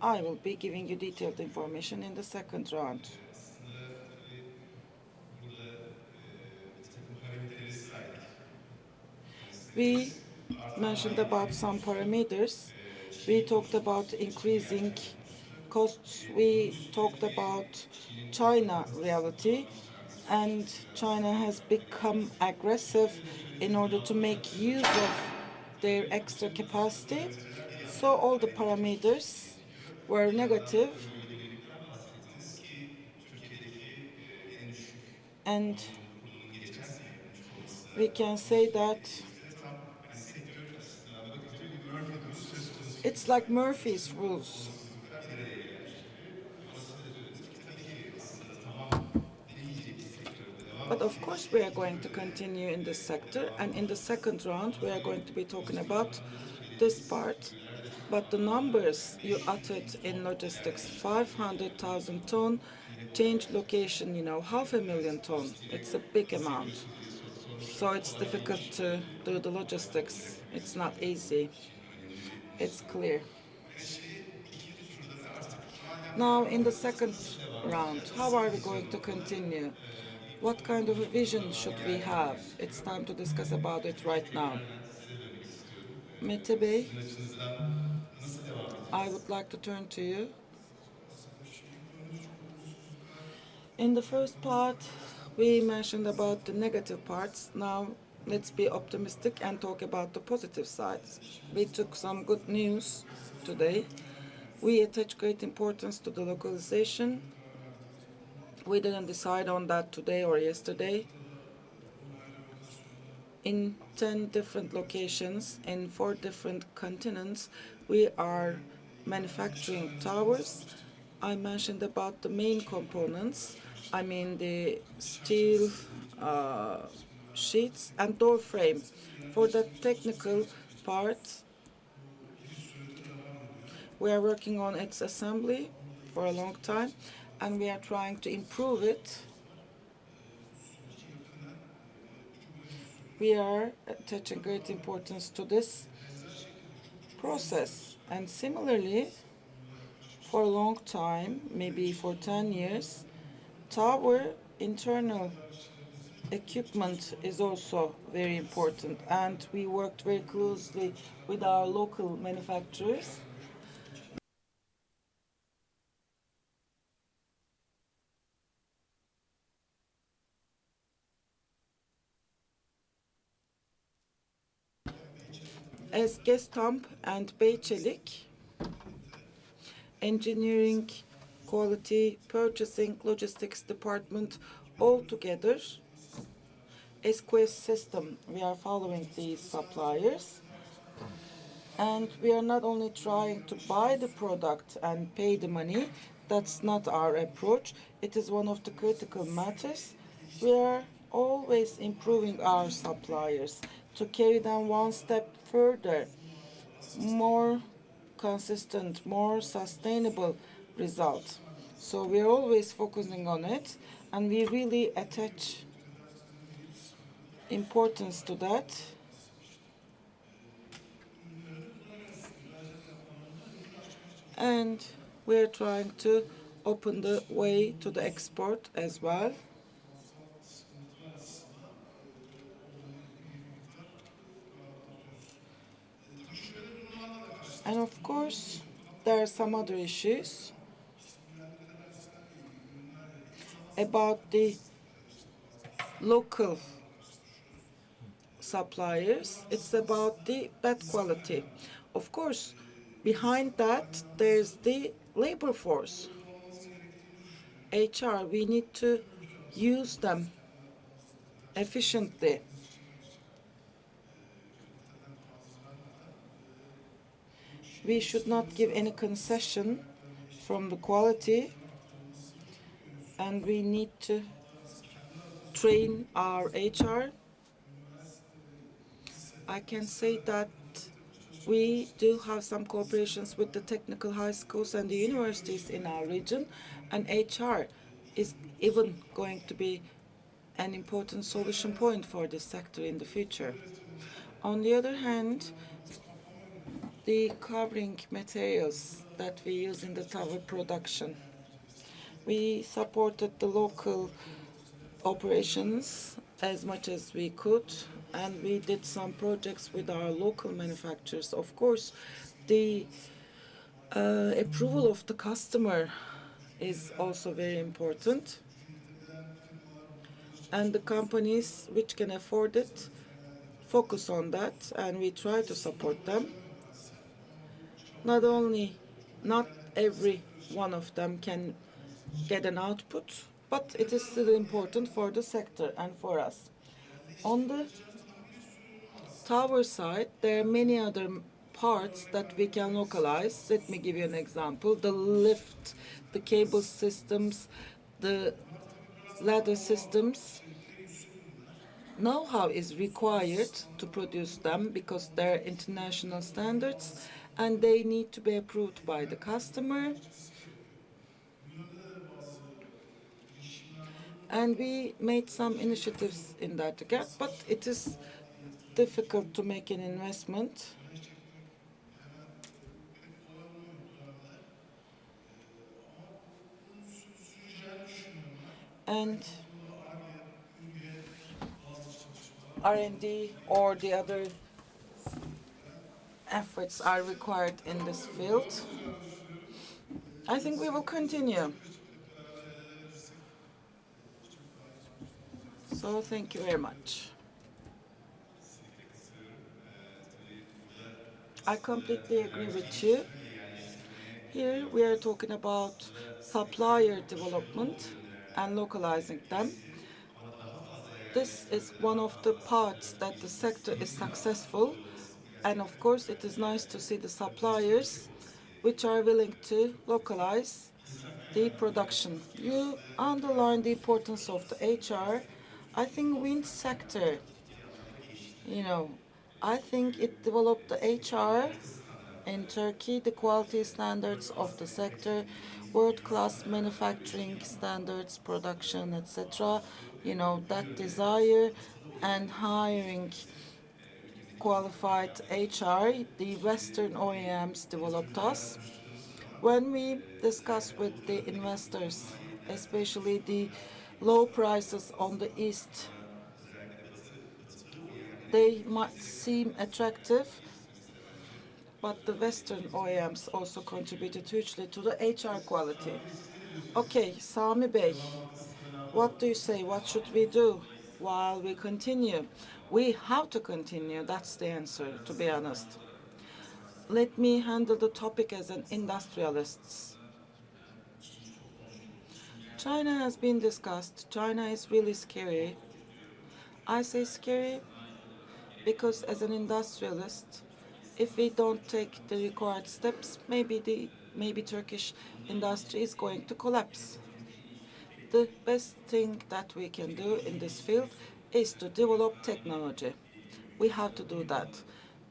I will be giving you detailed information in the second round. We mentioned about some parameters. We talked about increasing costs. We talked about China reality, and China has become aggressive in order to make use of their extra capacity. So all the parameters were negative, and we can say that it's like Murphy's rules. But of course, we are going to continue in this sector, and in the second round, we are going to be talking about this part. But the numbers you uttered in logistics, 500,000 ton, change location, 500,000 ton. It's a big amount. So it's difficult to do the logistics. It's not easy. It's clear. Now, in the second round, how are we going to continue? What kind of a vision should we have? It's time to discuss about it right now. Mete Bey, I would like to turn to you. In the first part, we mentioned about the negative parts. Now, let's be optimistic and talk about the positive sides. We took some good news today. We attach great importance to the localization. We didn't decide on that today or yesterday. In 10 different locations, in 4 different continents, we are manufacturing towers. I mentioned about the main components. I mean the steel sheets and door frame. For the technical part, we are working on its assembly for a long time, and we are trying to improve it. We are attaching great importance to this process. And similarly, for a long time, maybe for 10 years, tower internal equipment is also very important. And we worked very closely with our local manufacturers. As Gestamp and Beyçelik, engineering, quality, purchasing, logistics department, all together, SQS system, we are following these suppliers. And we are not only trying to buy the product and pay the money, that's not our approach. It is one of the critical matters. We are always improving our suppliers to carry them one step further, more consistent, more sustainable result. So we're always focusing on it, and we really attach importance to that. And we're trying to open the way to the export as well. And of course, there are some other issues about the local suppliers. It's about the bad quality. Of course, behind that, there's the labor force. HR, we need to use them efficiently. We should not give any concession from the quality, and we need to train our HR. I can say that we do have some cooperations with the technical high schools and the universities in our region, and HR is even going to be an important solution point for this sector in the future. On the other hand, the covering materials that we use in the tower production, we supported the local operations as much as we could, and we did some projects with our local manufacturers. Of course, the approval of the customer is also very important, and the companies which can afford it focus on that, and we try to support them. Not every one of them can get an output, but it is still important for the sector and for us. On the tower side, there are many other parts that we can localize. Let me give you an example. The lift, the cable systems, the ladder systems. Know-how is required to produce them because they're international standards and they need to be approved by the customer. And we made some initiatives in that regard, but it is difficult to make an investment. And R&D or the other efforts are required in this field. I think we will continue. So thank you very much. I completely agree with you. Here we are talking about supplier development and localizing them. This is one of the parts that the sector is successful, and of course it is nice to see the suppliers which are willing to localize the production. You underline the importance of the HR. I think wind sector, I think it developed the HR in Turkey, the quality standards of the sector, world-class manufacturing standards, production, etc. That desire and hiring qualified HR, the Western OEMs developed us. When we discuss with the investors, especially the low prices on the East, they might seem attractive, but the Western OEMs also contributed hugely to the HR quality. Okay, Sami Bey, what do you say? What should we do while we continue? We have to continue. That's the answer, to be honest. Let me handle the topic as an industrialist. China has been discussed. China is really scary. I say scary because as an industrialist, if we don't take the required steps, maybe Turkish industry is going to collapse. The best thing that we can do in this field is to develop technology. We have to do that.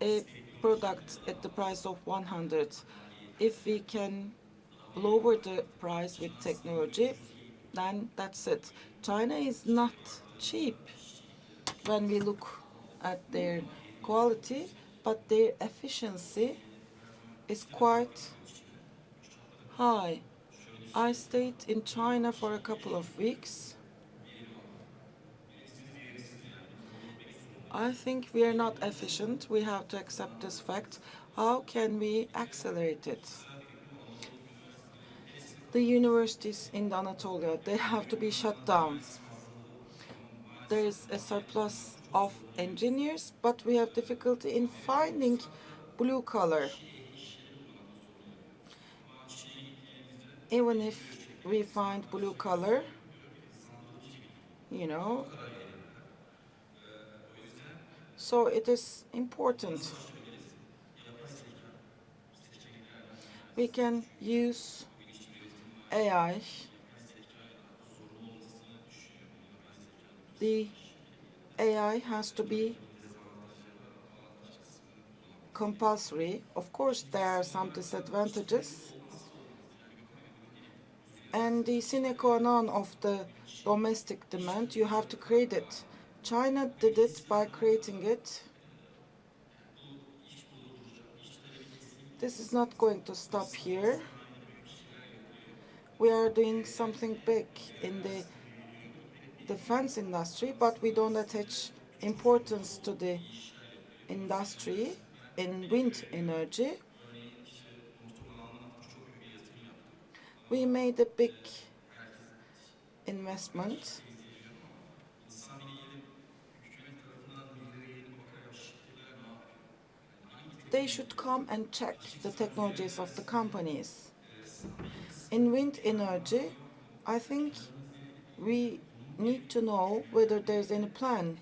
A product at the price of 100, if we can lower the price with technology, then that's it. China is not cheap when we look at their quality, but their efficiency is quite high. I stayed in China for a couple of weeks. I think we are not efficient. We have to accept this fact. How can we accelerate it? The universities in the Anatolia, they have to be shut down. There is a surplus of engineers, but we have difficulty in finding blue collar. Even if we find blue collar, you know, so it is important. We can use AI. The AI has to be compulsory. Of course, there are some disadvantages. And the sine qua non of the domestic demand, you have to create it. China did it by creating it. This is not going to stop here. We are doing something big in the defense industry, but we don't attach importance to the industry in wind energy. We made a big investment. They should come and check the technologies of the companies. In wind energy, I think we need to know whether there's any plan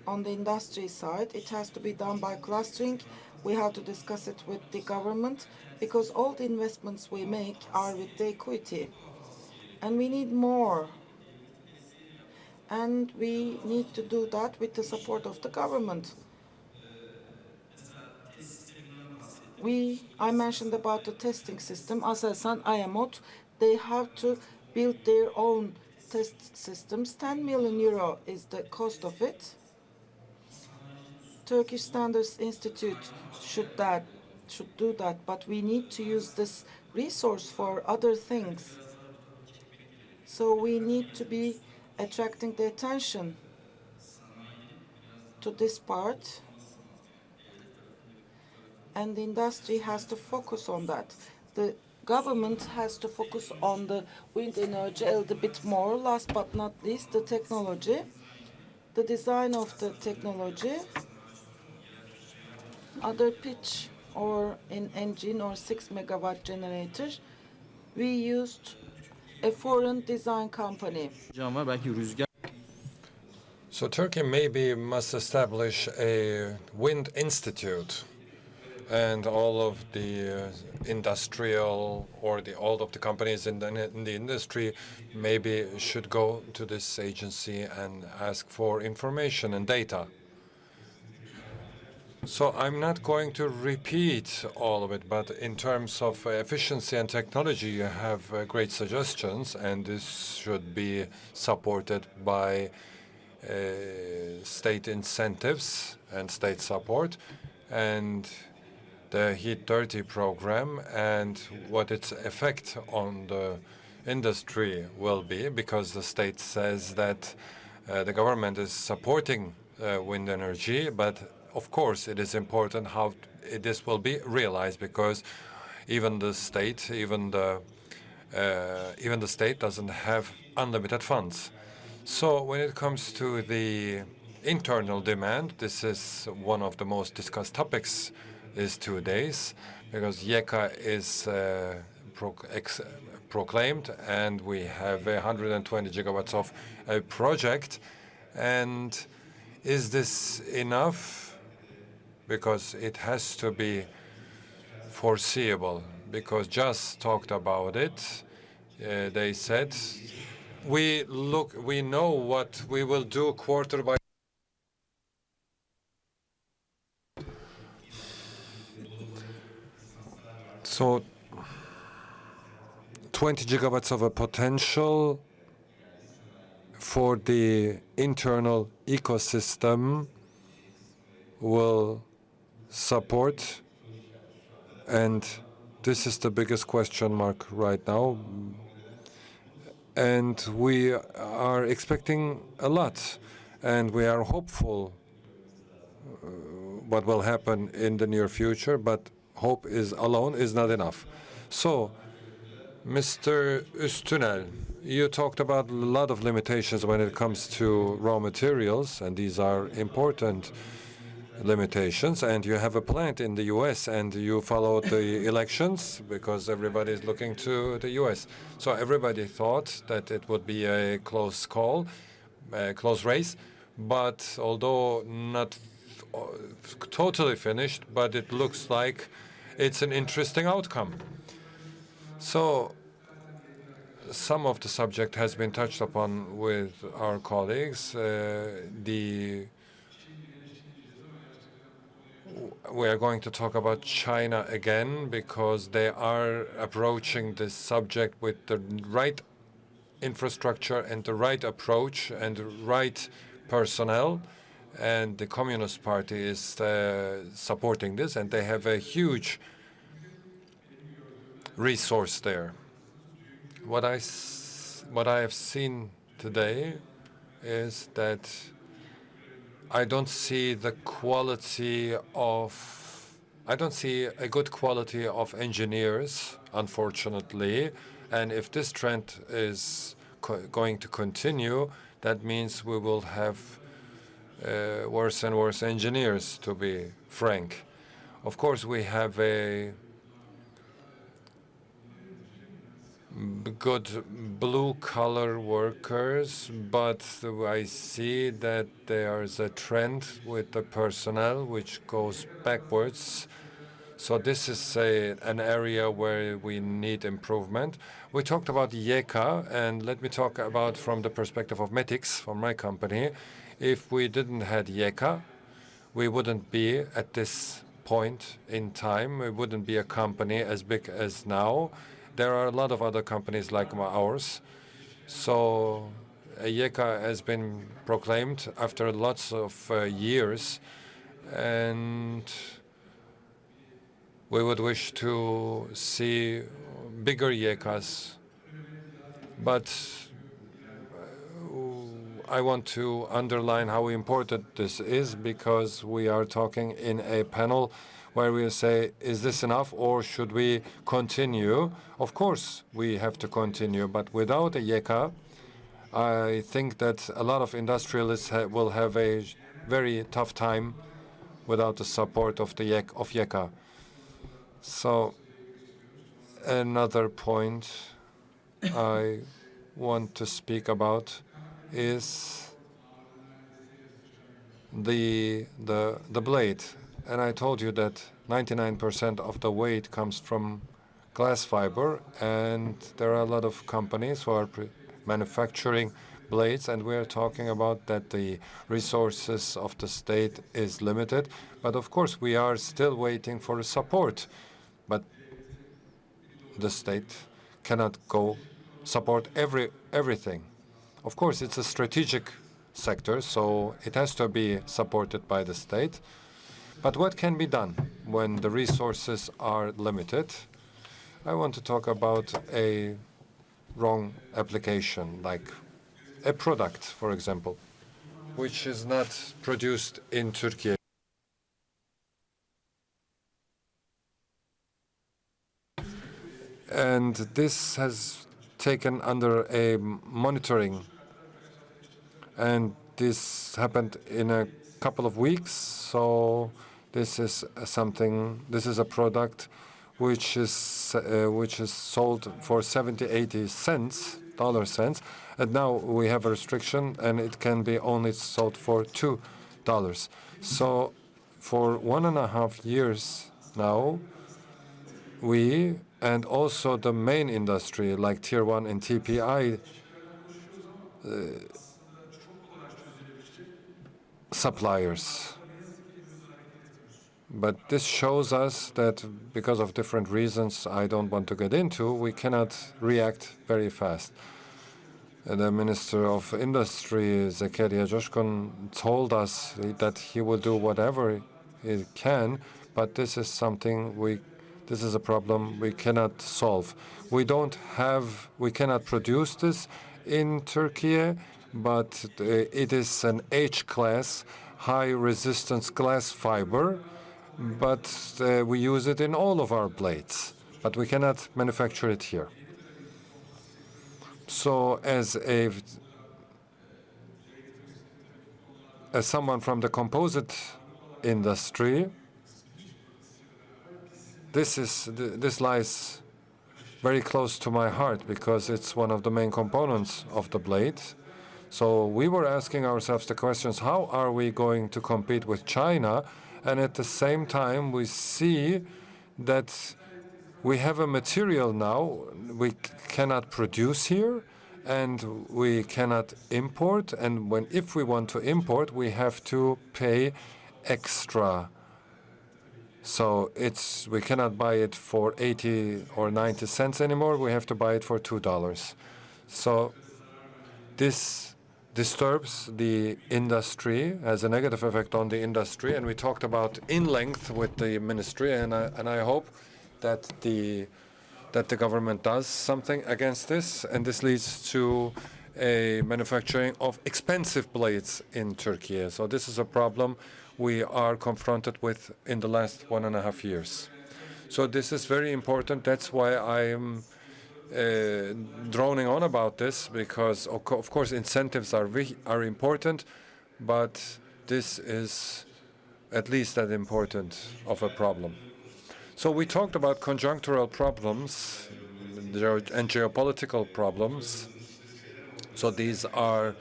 on the industry side. It has to be done by clustering. We have to discuss it with the government because all the investments we make are with the equity. And we need more. And we need to do that with the support of the government. I mentioned about the testing system. Aselsan, IMOT, they have to build their own test systems. 10 million euro is the cost of it. Turkish Standards Institute should do that, but we need to use this resource for other things. So we need to be attracting the attention to this part, and the industry has to focus on that. The government has to focus on the wind energy a little bit more. Last but not least, the technology, the design of the technology. Other pitch or in engine or 6 megawatt generator, we used a foreign design company. So Turkey maybe must establish a wind institute, and all of the industrial or all of the companies in the industry maybe should go to this agency and ask for information and data. So I'm not going to repeat all of it, but in terms of efficiency and technology, you have great suggestions, and this should be supported by state incentives and state support, and the Heat 30 program and what its effect on the industry will be, because the state says that the government is supporting wind energy, but of course it is important how this will be realized, because even the state doesn't have unlimited funds. So when it comes to the internal demand, this is one of the most discussed topics these 2 days, because YEKA is proclaimed, and we have 120 gigawatts of a project. And is this enough? Because it has to be foreseeable, because just talked about it. They said, we know what we will do quarter by. So 20 gigawatts of a potential for the internal ecosystem will support, and this is the biggest question mark right now. And we are expecting a lot, and we are hopeful. what will happen in the near future, but hope alone is not enough. So, Mr. Üstünel, you talked about a lot of limitations when it comes to raw materials, and these are important limitations. And you have a plant in the US, and you followed the elections because everybody is looking to the US. So everybody thought that it would be a close call, a close race, but although not totally finished, but it looks like it's an interesting outcome. So some of the subject has been touched upon with our colleagues. We are going to talk about China again because they are approaching this subject with the right infrastructure and the right approach and the right personnel. And the Communist Party is supporting this, and they have a huge resource there. What I have seen today is that I don't see a good quality of engineers, unfortunately. And if this trend is going to continue, that means we will have worse and worse engineers, to be frank. Of course, we have a good blue-collar workers, but I see that there is a trend with the personnel which goes backwards. So this is an area where we need improvement. We talked about YEKA, and let me talk about from the perspective of Metix, from my company. If we didn't have YEKA, we wouldn't be at this point in time. We wouldn't be a company as big as now. There are a lot of other companies like ours. So YEKA has been proclaimed after lots of years, and we would wish to see bigger YEKAs. But I want to underline how important this is, because we are talking in a panel where we say, is this enough or should we continue? Of course, we have to continue, but without a YEKA, I think that a lot of industrialists will have a very tough time without the support of YEKA. So another point I want to speak about is the blade. And I told you that 99% of the weight comes from glass fiber, and there are a lot of companies who are manufacturing blades, and we are talking about that the resources of the state is limited. But of course, we are still waiting for support. But the state cannot go support everything. Of course, it's a strategic sector, so it has to be supported by the state. But what can be done when the resources are limited? I want to talk about a wrong application, like a product, for example, which is not produced in Turkey. And this has taken under a monitoring, and this happened in a couple of weeks. So this is a product which is sold for 70-80 cents, and now we have a restriction, and it can be only sold for $2. So for 1.5 years now, we and also the main industry like Tier 1 and TPI suppliers. But this shows us that because of different reasons I don't want to get into, we cannot react very fast. The Minister of Industry, Zekeriya Coşkun, told us that he will do whatever he can, but this is a problem we cannot solve. We cannot produce this in Turkey, but it is an H-class, high resistance glass fiber, but we use it in all of our blades, but we cannot manufacture it here. So as someone from the composite industry, this lies very close to my heart because it's one of the main components of the blade. So we were asking ourselves the questions, how are we going to compete with China? And at the same time, we see that we have a material now we cannot produce here, and we cannot import. And if we want to import, we have to pay extra. So we cannot buy it for 80 or 90 cents anymore. We have to buy it for $2. So this disturbs the industry, has a negative effect on the industry. And we talked about in length with the ministry, and I hope that the government does something against this, and this leads to a manufacturing of expensive blades in Turkey. So this is a problem we are confronted with in the last 1.5 years. So this is very important. That's why I'm droning on about this, because of course incentives are important, but this is at least that important of a problem. So we talked about conjunctural problems and geopolitical problems. So these are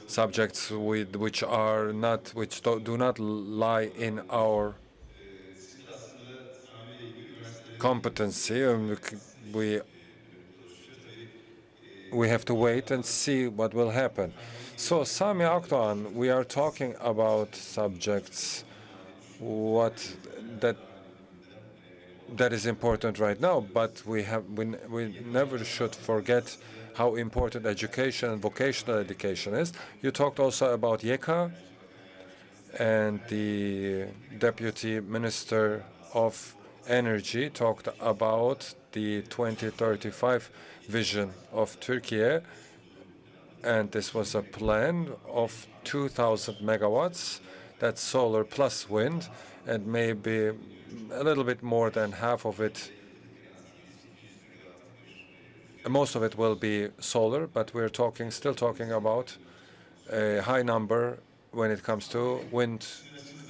subjects which do not lie in our competency, and we have to wait and see what will happen. So Sami Akdoğan, we are talking about subjects that is important right now, but we never should forget how important education and vocational education is. You talked also about YEKA, and the Deputy Minister of Energy talked about the 2035 vision of Türkiye, and this was a plan of 2,000 megawatts, that's solar plus wind, and maybe a little bit more than half of it. Most of it will be solar, but we're still talking about a high number when it comes to wind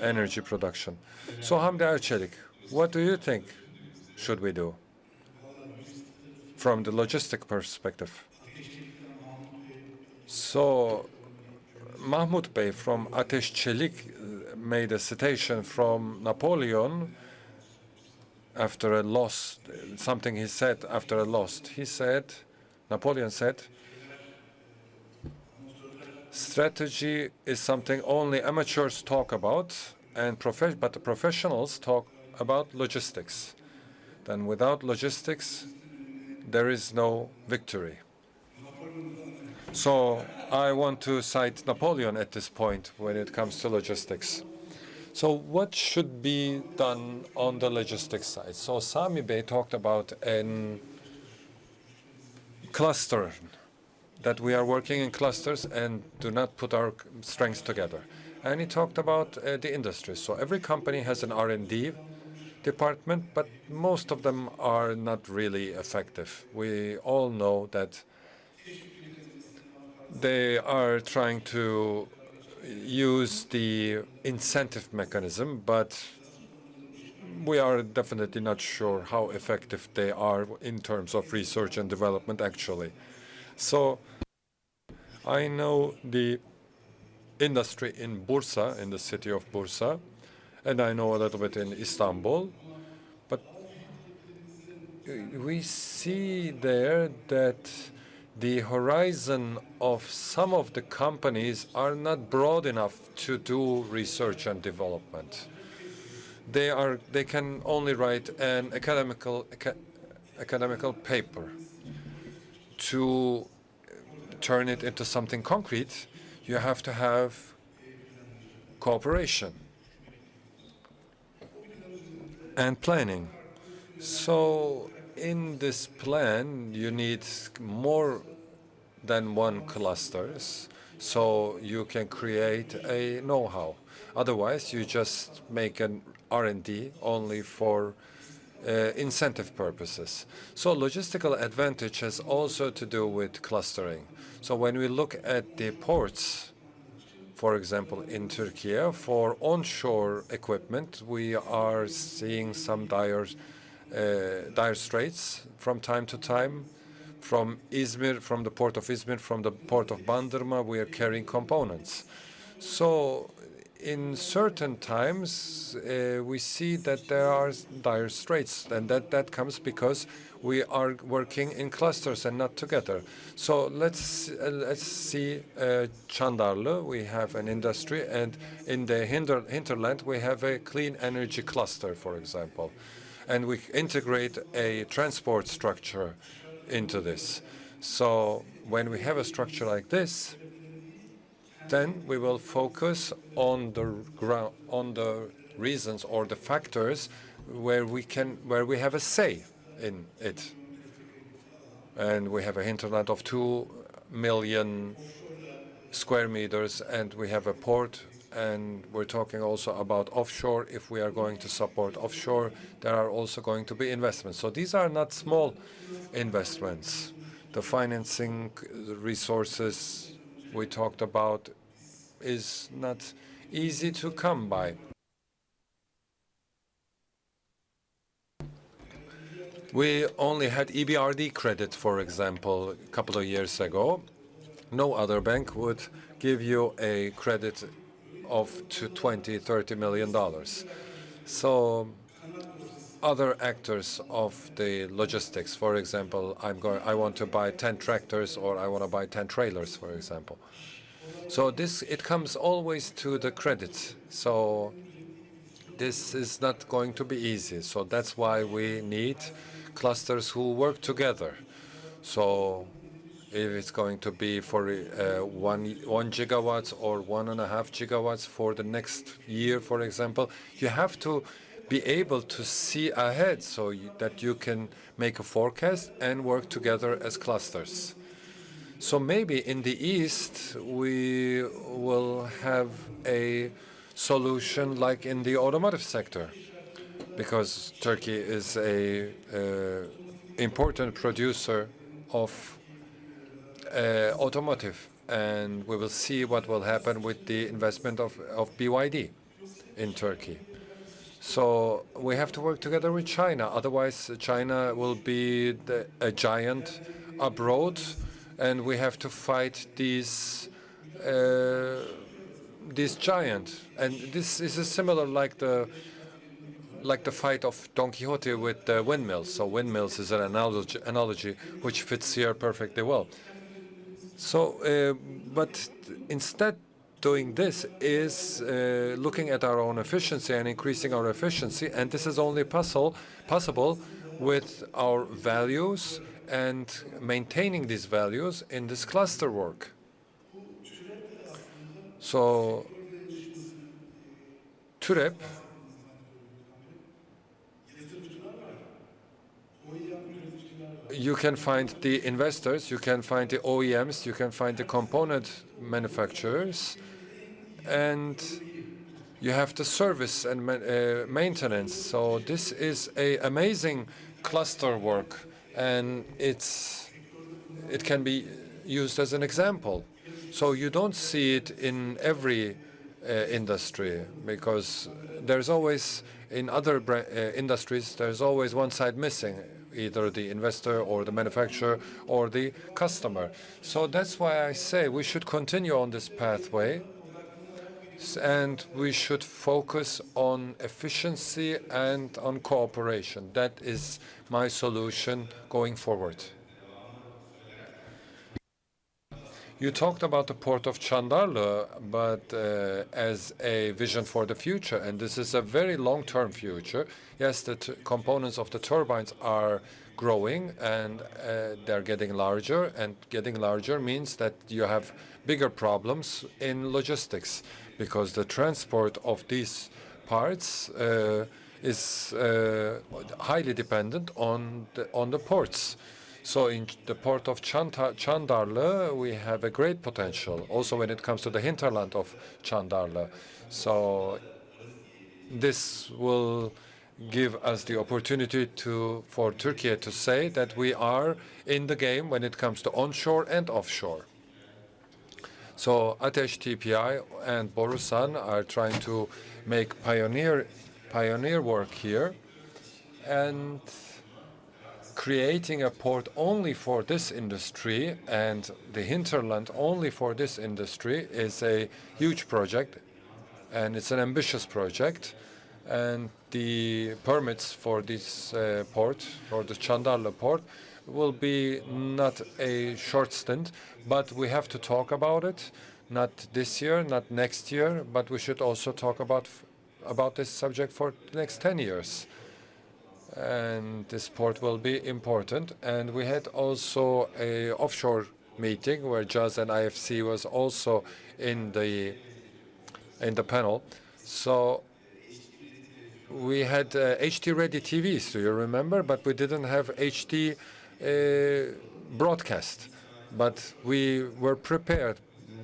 energy production. So Hamdi Erçelik, what do you think should we do from the logistic perspective? So Mahmut Bey from Ateş Çelik made a citation from Napoleon after a loss, something he said after a loss. Napoleon said, strategy is something only amateurs talk about, but the professionals talk about logistics. Then without logistics, there is no victory. So I want to cite Napoleon at this point when it comes to logistics. So what should be done on the logistics side? So Sami Bey talked about a cluster, that we are working in clusters and do not put our strengths together. And he talked about the industry. So every company has an R&D department, but most of them are not really effective. We all know that they are trying to use the incentive mechanism, but we are definitely not sure how effective they are in terms of research and development actually. So I know the industry in Bursa, in the city of Bursa, and I know a little bit in Istanbul, but we see there that the horizon of some of the companies are not broad enough to do research and development. They can only write an academical paper. To turn it into something concrete, you have to have cooperation and planning. So in this plan, you need more than one clusters. so you can create a know-how. Otherwise, you just make an R&D only for incentive purposes. So logistical advantage has also to do with clustering. So when we look at the ports, for example, in Türkiye, for onshore equipment, we are seeing some dire straits from time to time. From Izmir, from the port of Izmir, from the port of Bandırma, we are carrying components. So in certain times, we see that there are dire straits, and that comes because we are working in clusters and not together. So let's see Çandarlı. We have an industry, and in the hinterland, we have a clean energy cluster, for example, and we integrate a transport structure into this. So when we have a structure like this, then we will focus on the reasons or the factors where we have a say in it. And we have a hinterland of 2 million square meters, and we have a port, and we're talking also about offshore. If we are going to support offshore, there are also going to be investments. So these are not small investments. The financing resources we talked about is not easy to come by. We only had EBRD credit, for example, a couple of years ago. No other bank would give you a credit of $20–30 million. So other actors of the logistics, for example, I want to buy 10 tractors, or I want to buy 10 trailers, for example. So it comes always to the credit. So this is not going to be easy. So that's why we need clusters who work together. So if it's going to be for 1 gigawatt or 1.5 gigawatts for the next year, for example, you have to be able to see ahead so that you can make a forecast and work together as clusters. So maybe in the East, we will have a solution like in the automotive sector, because Turkey is a important producer of automotive, and we will see what will happen with the investment of BYD in Turkey. So we have to work together with China. Otherwise, China will be a giant abroad, and we have to fight these giant. And this is similar like the fight of Don Quixote with the windmills. So windmills is an analogy which fits here perfectly well. So, but instead doing this is looking at our own efficiency and increasing our efficiency, and this is only possible with our values and maintaining these values in this cluster work. So, TÜREP you can find the investors, you can find the OEMs, you can find the component manufacturers, and you have the service and maintenance. So this is an amazing cluster work, and it can be used as an example. So you don't see it in every industry, because there's always, in other industries, there's always one side missing, either the investor or the manufacturer or the customer. So that's why I say we should continue on this pathway, and we should focus on efficiency and on cooperation. That is my solution going forward. You talked about the port of Çandarlı, but as a vision for the future, and this is a very long-term future. Yes, the components of the turbines are growing, and they're getting larger, and getting larger means that you have bigger problems in logistics, because the transport of these parts is highly dependent on the ports. So in the port of Chandarlı, we have a great potential, also when it comes to the hinterland of Chandarlı. So this will give us the opportunity for Turkey to say that we are in the game when it comes to onshore and offshore. So Ateş TPI and Borusan are trying to make pioneer work here, and creating a port only for this industry and the hinterland only for this industry is a huge project, and it's an ambitious project. And the permits for this port, for the Chandarlı port, will be not a short stint, but we have to talk about it, not this year, not next year, but we should also talk about this subject for the next 10 years. And this port will be important. And we had also a offshore meeting where JAS and IFC was also in the panel. So we had HD-ready TVs, do you remember? But we didn't have HD broadcast. But we were prepared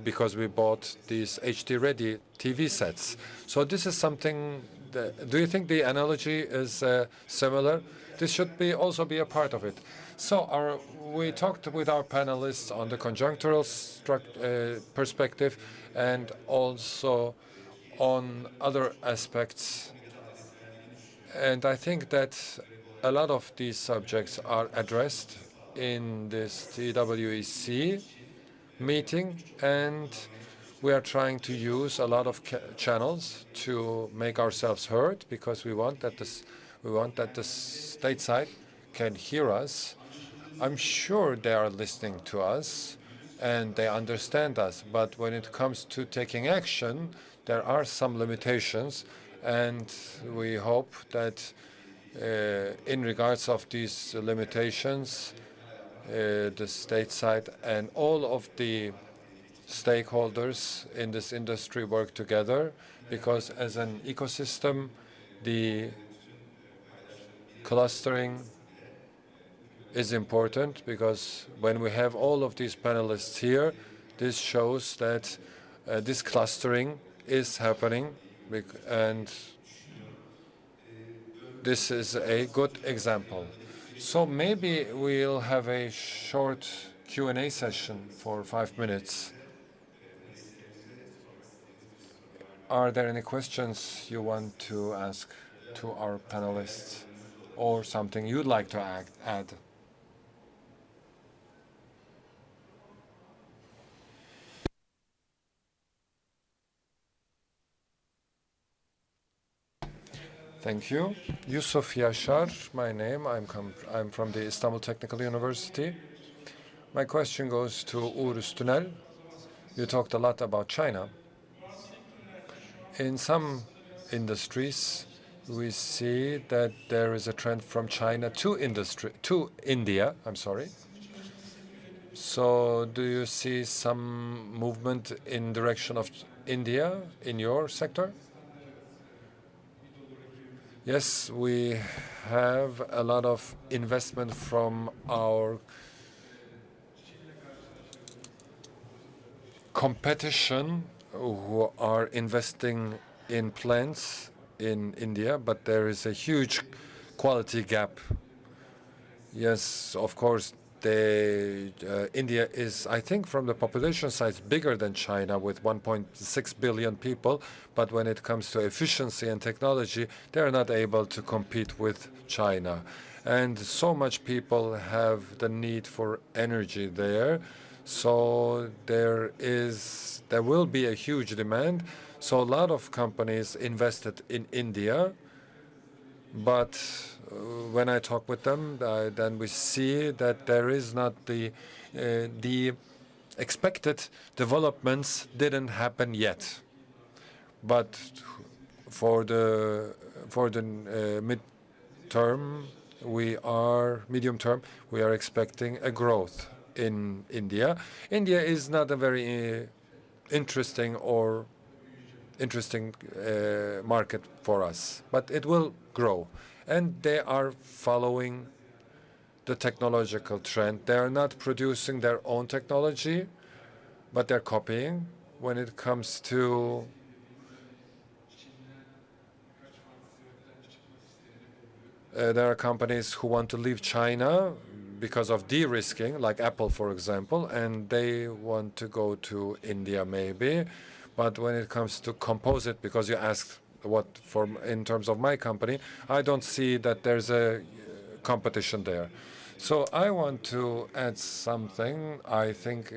because we bought these HD-ready TV sets. So this is something. Do you think the analogy is similar? This should also be a part of it. So we talked with our panelists on the conjunctural perspective and also on other aspects. And I think that a lot of these subjects are addressed in this TWEC meeting, and we are trying to use a lot of channels to make ourselves heard, because we want that the state side can hear us. I'm sure they are listening to us and they understand us, but when it comes to taking action, there are some limitations, and we hope that in regards of these limitations, the state side and all of the stakeholders in this industry work together, because as an ecosystem, the clustering is important, because when we have all of these panelists here, this shows that this clustering is happening, and this is a good example. So maybe we'll have a short Q&A session for 5 minutes. Are there any questions you want to ask to our panelists, or something you'd like to add? Thank you. Yusuf Yaşar, my name. I'm from the Istanbul Technical University. My question goes to Uğur Üstünel. You talked a lot about China. In some industries, we see that there is a trend from China to India. So do you see some movement in direction of India in your sector? Yes, we have a lot of investment from our competition who are investing in plants in India, but there is a huge quality gap. Yes, of course, India is, I think, from the population size, bigger than China with 1.6 billion people. But when it comes to efficiency and technology, they are not able to compete with China. And so much people have the need for energy there. So there will be a huge demand. So a lot of companies invested in India. But when I talk with them, then we see that there is not the expected developments didn't happen yet. But for the medium term, we are expecting a growth in India. India is not a very interesting market for us, but it will grow. And they are following the technological trend. They are not producing their own technology, but they're copying. When it comes to there are companies who want to leave China because of de-risking, like Apple, for example, and they want to go to India maybe. But when it comes to composite, because you asked what for in terms of my company, I don't see that there's a competition there. So I want to add something. I think,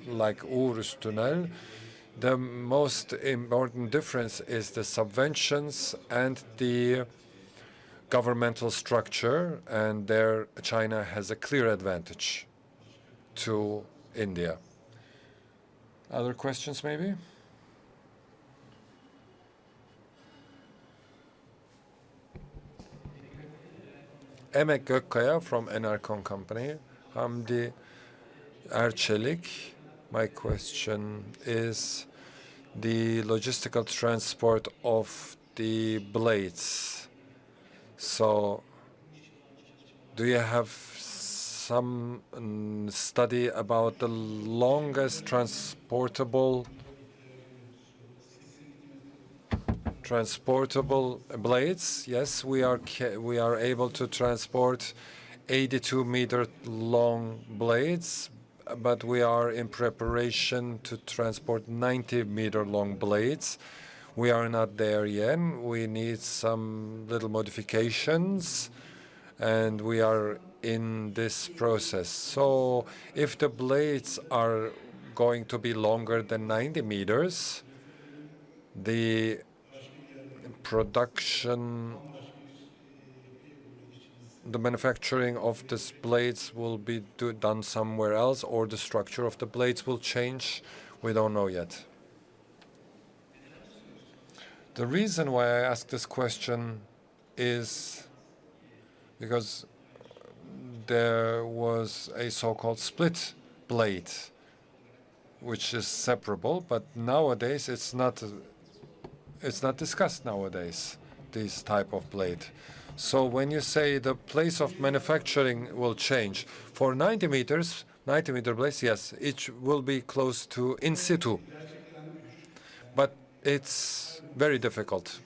like Urus Tunnel, the most important difference is the subventions and the governmental structure, and there China has a clear advantage to India. Other questions, maybe? Emek Gökkaya from Enerkon Company. Hamdi Erçelik. My question is the logistical transport of the blades. So, do you have some study about the longest transportable blades? Yes, we are able to transport 82-meter long blades, but we are in preparation to transport 90-meter long blades. We are not there yet. We need some little modifications, and we are in this process. So if the blades are going to be longer than 90 meters, the manufacturing of these blades will be done somewhere else, or the structure of the blades will change. We don't know yet. The reason why I ask this question is because there was a so-called split blade, which is separable, but nowadays it's not discussed nowadays, this type of blade. So when you say the place of manufacturing will change, for 90-meter blades, yes, it will be close to in situ. But it's very difficult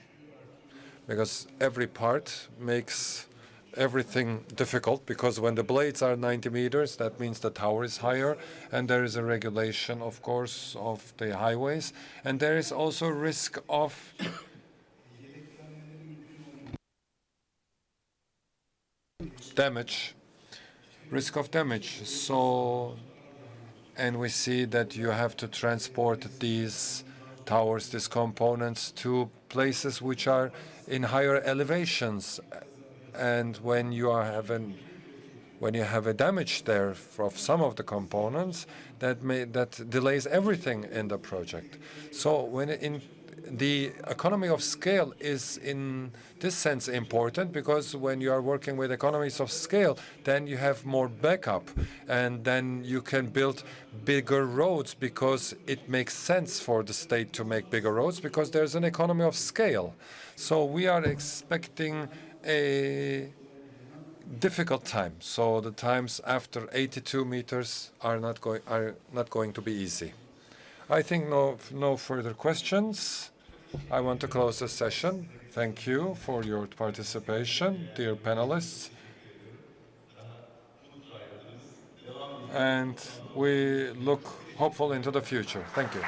because every part makes everything difficult, because when the blades are 90 meters, that means the tower is higher, and there is a regulation, of course, of the highways, and there is also risk of damage. So, and we see that you have to transport these towers, these components, to places which are in higher elevations. And when you have a damage there of some of the components, that delays everything in the project. So the economy of scale is in this sense important, because when you are working with economies of scale, then you have more backup, and then you can build bigger roads, because it makes sense for the state to make bigger roads, because there's an economy of scale. So we are expecting a difficult time. So the times after 82 meters are not going to be easy. I think no further questions. I want to close the session. Thank you for your participation, dear panelists. And we look hopeful into the future. Thank you.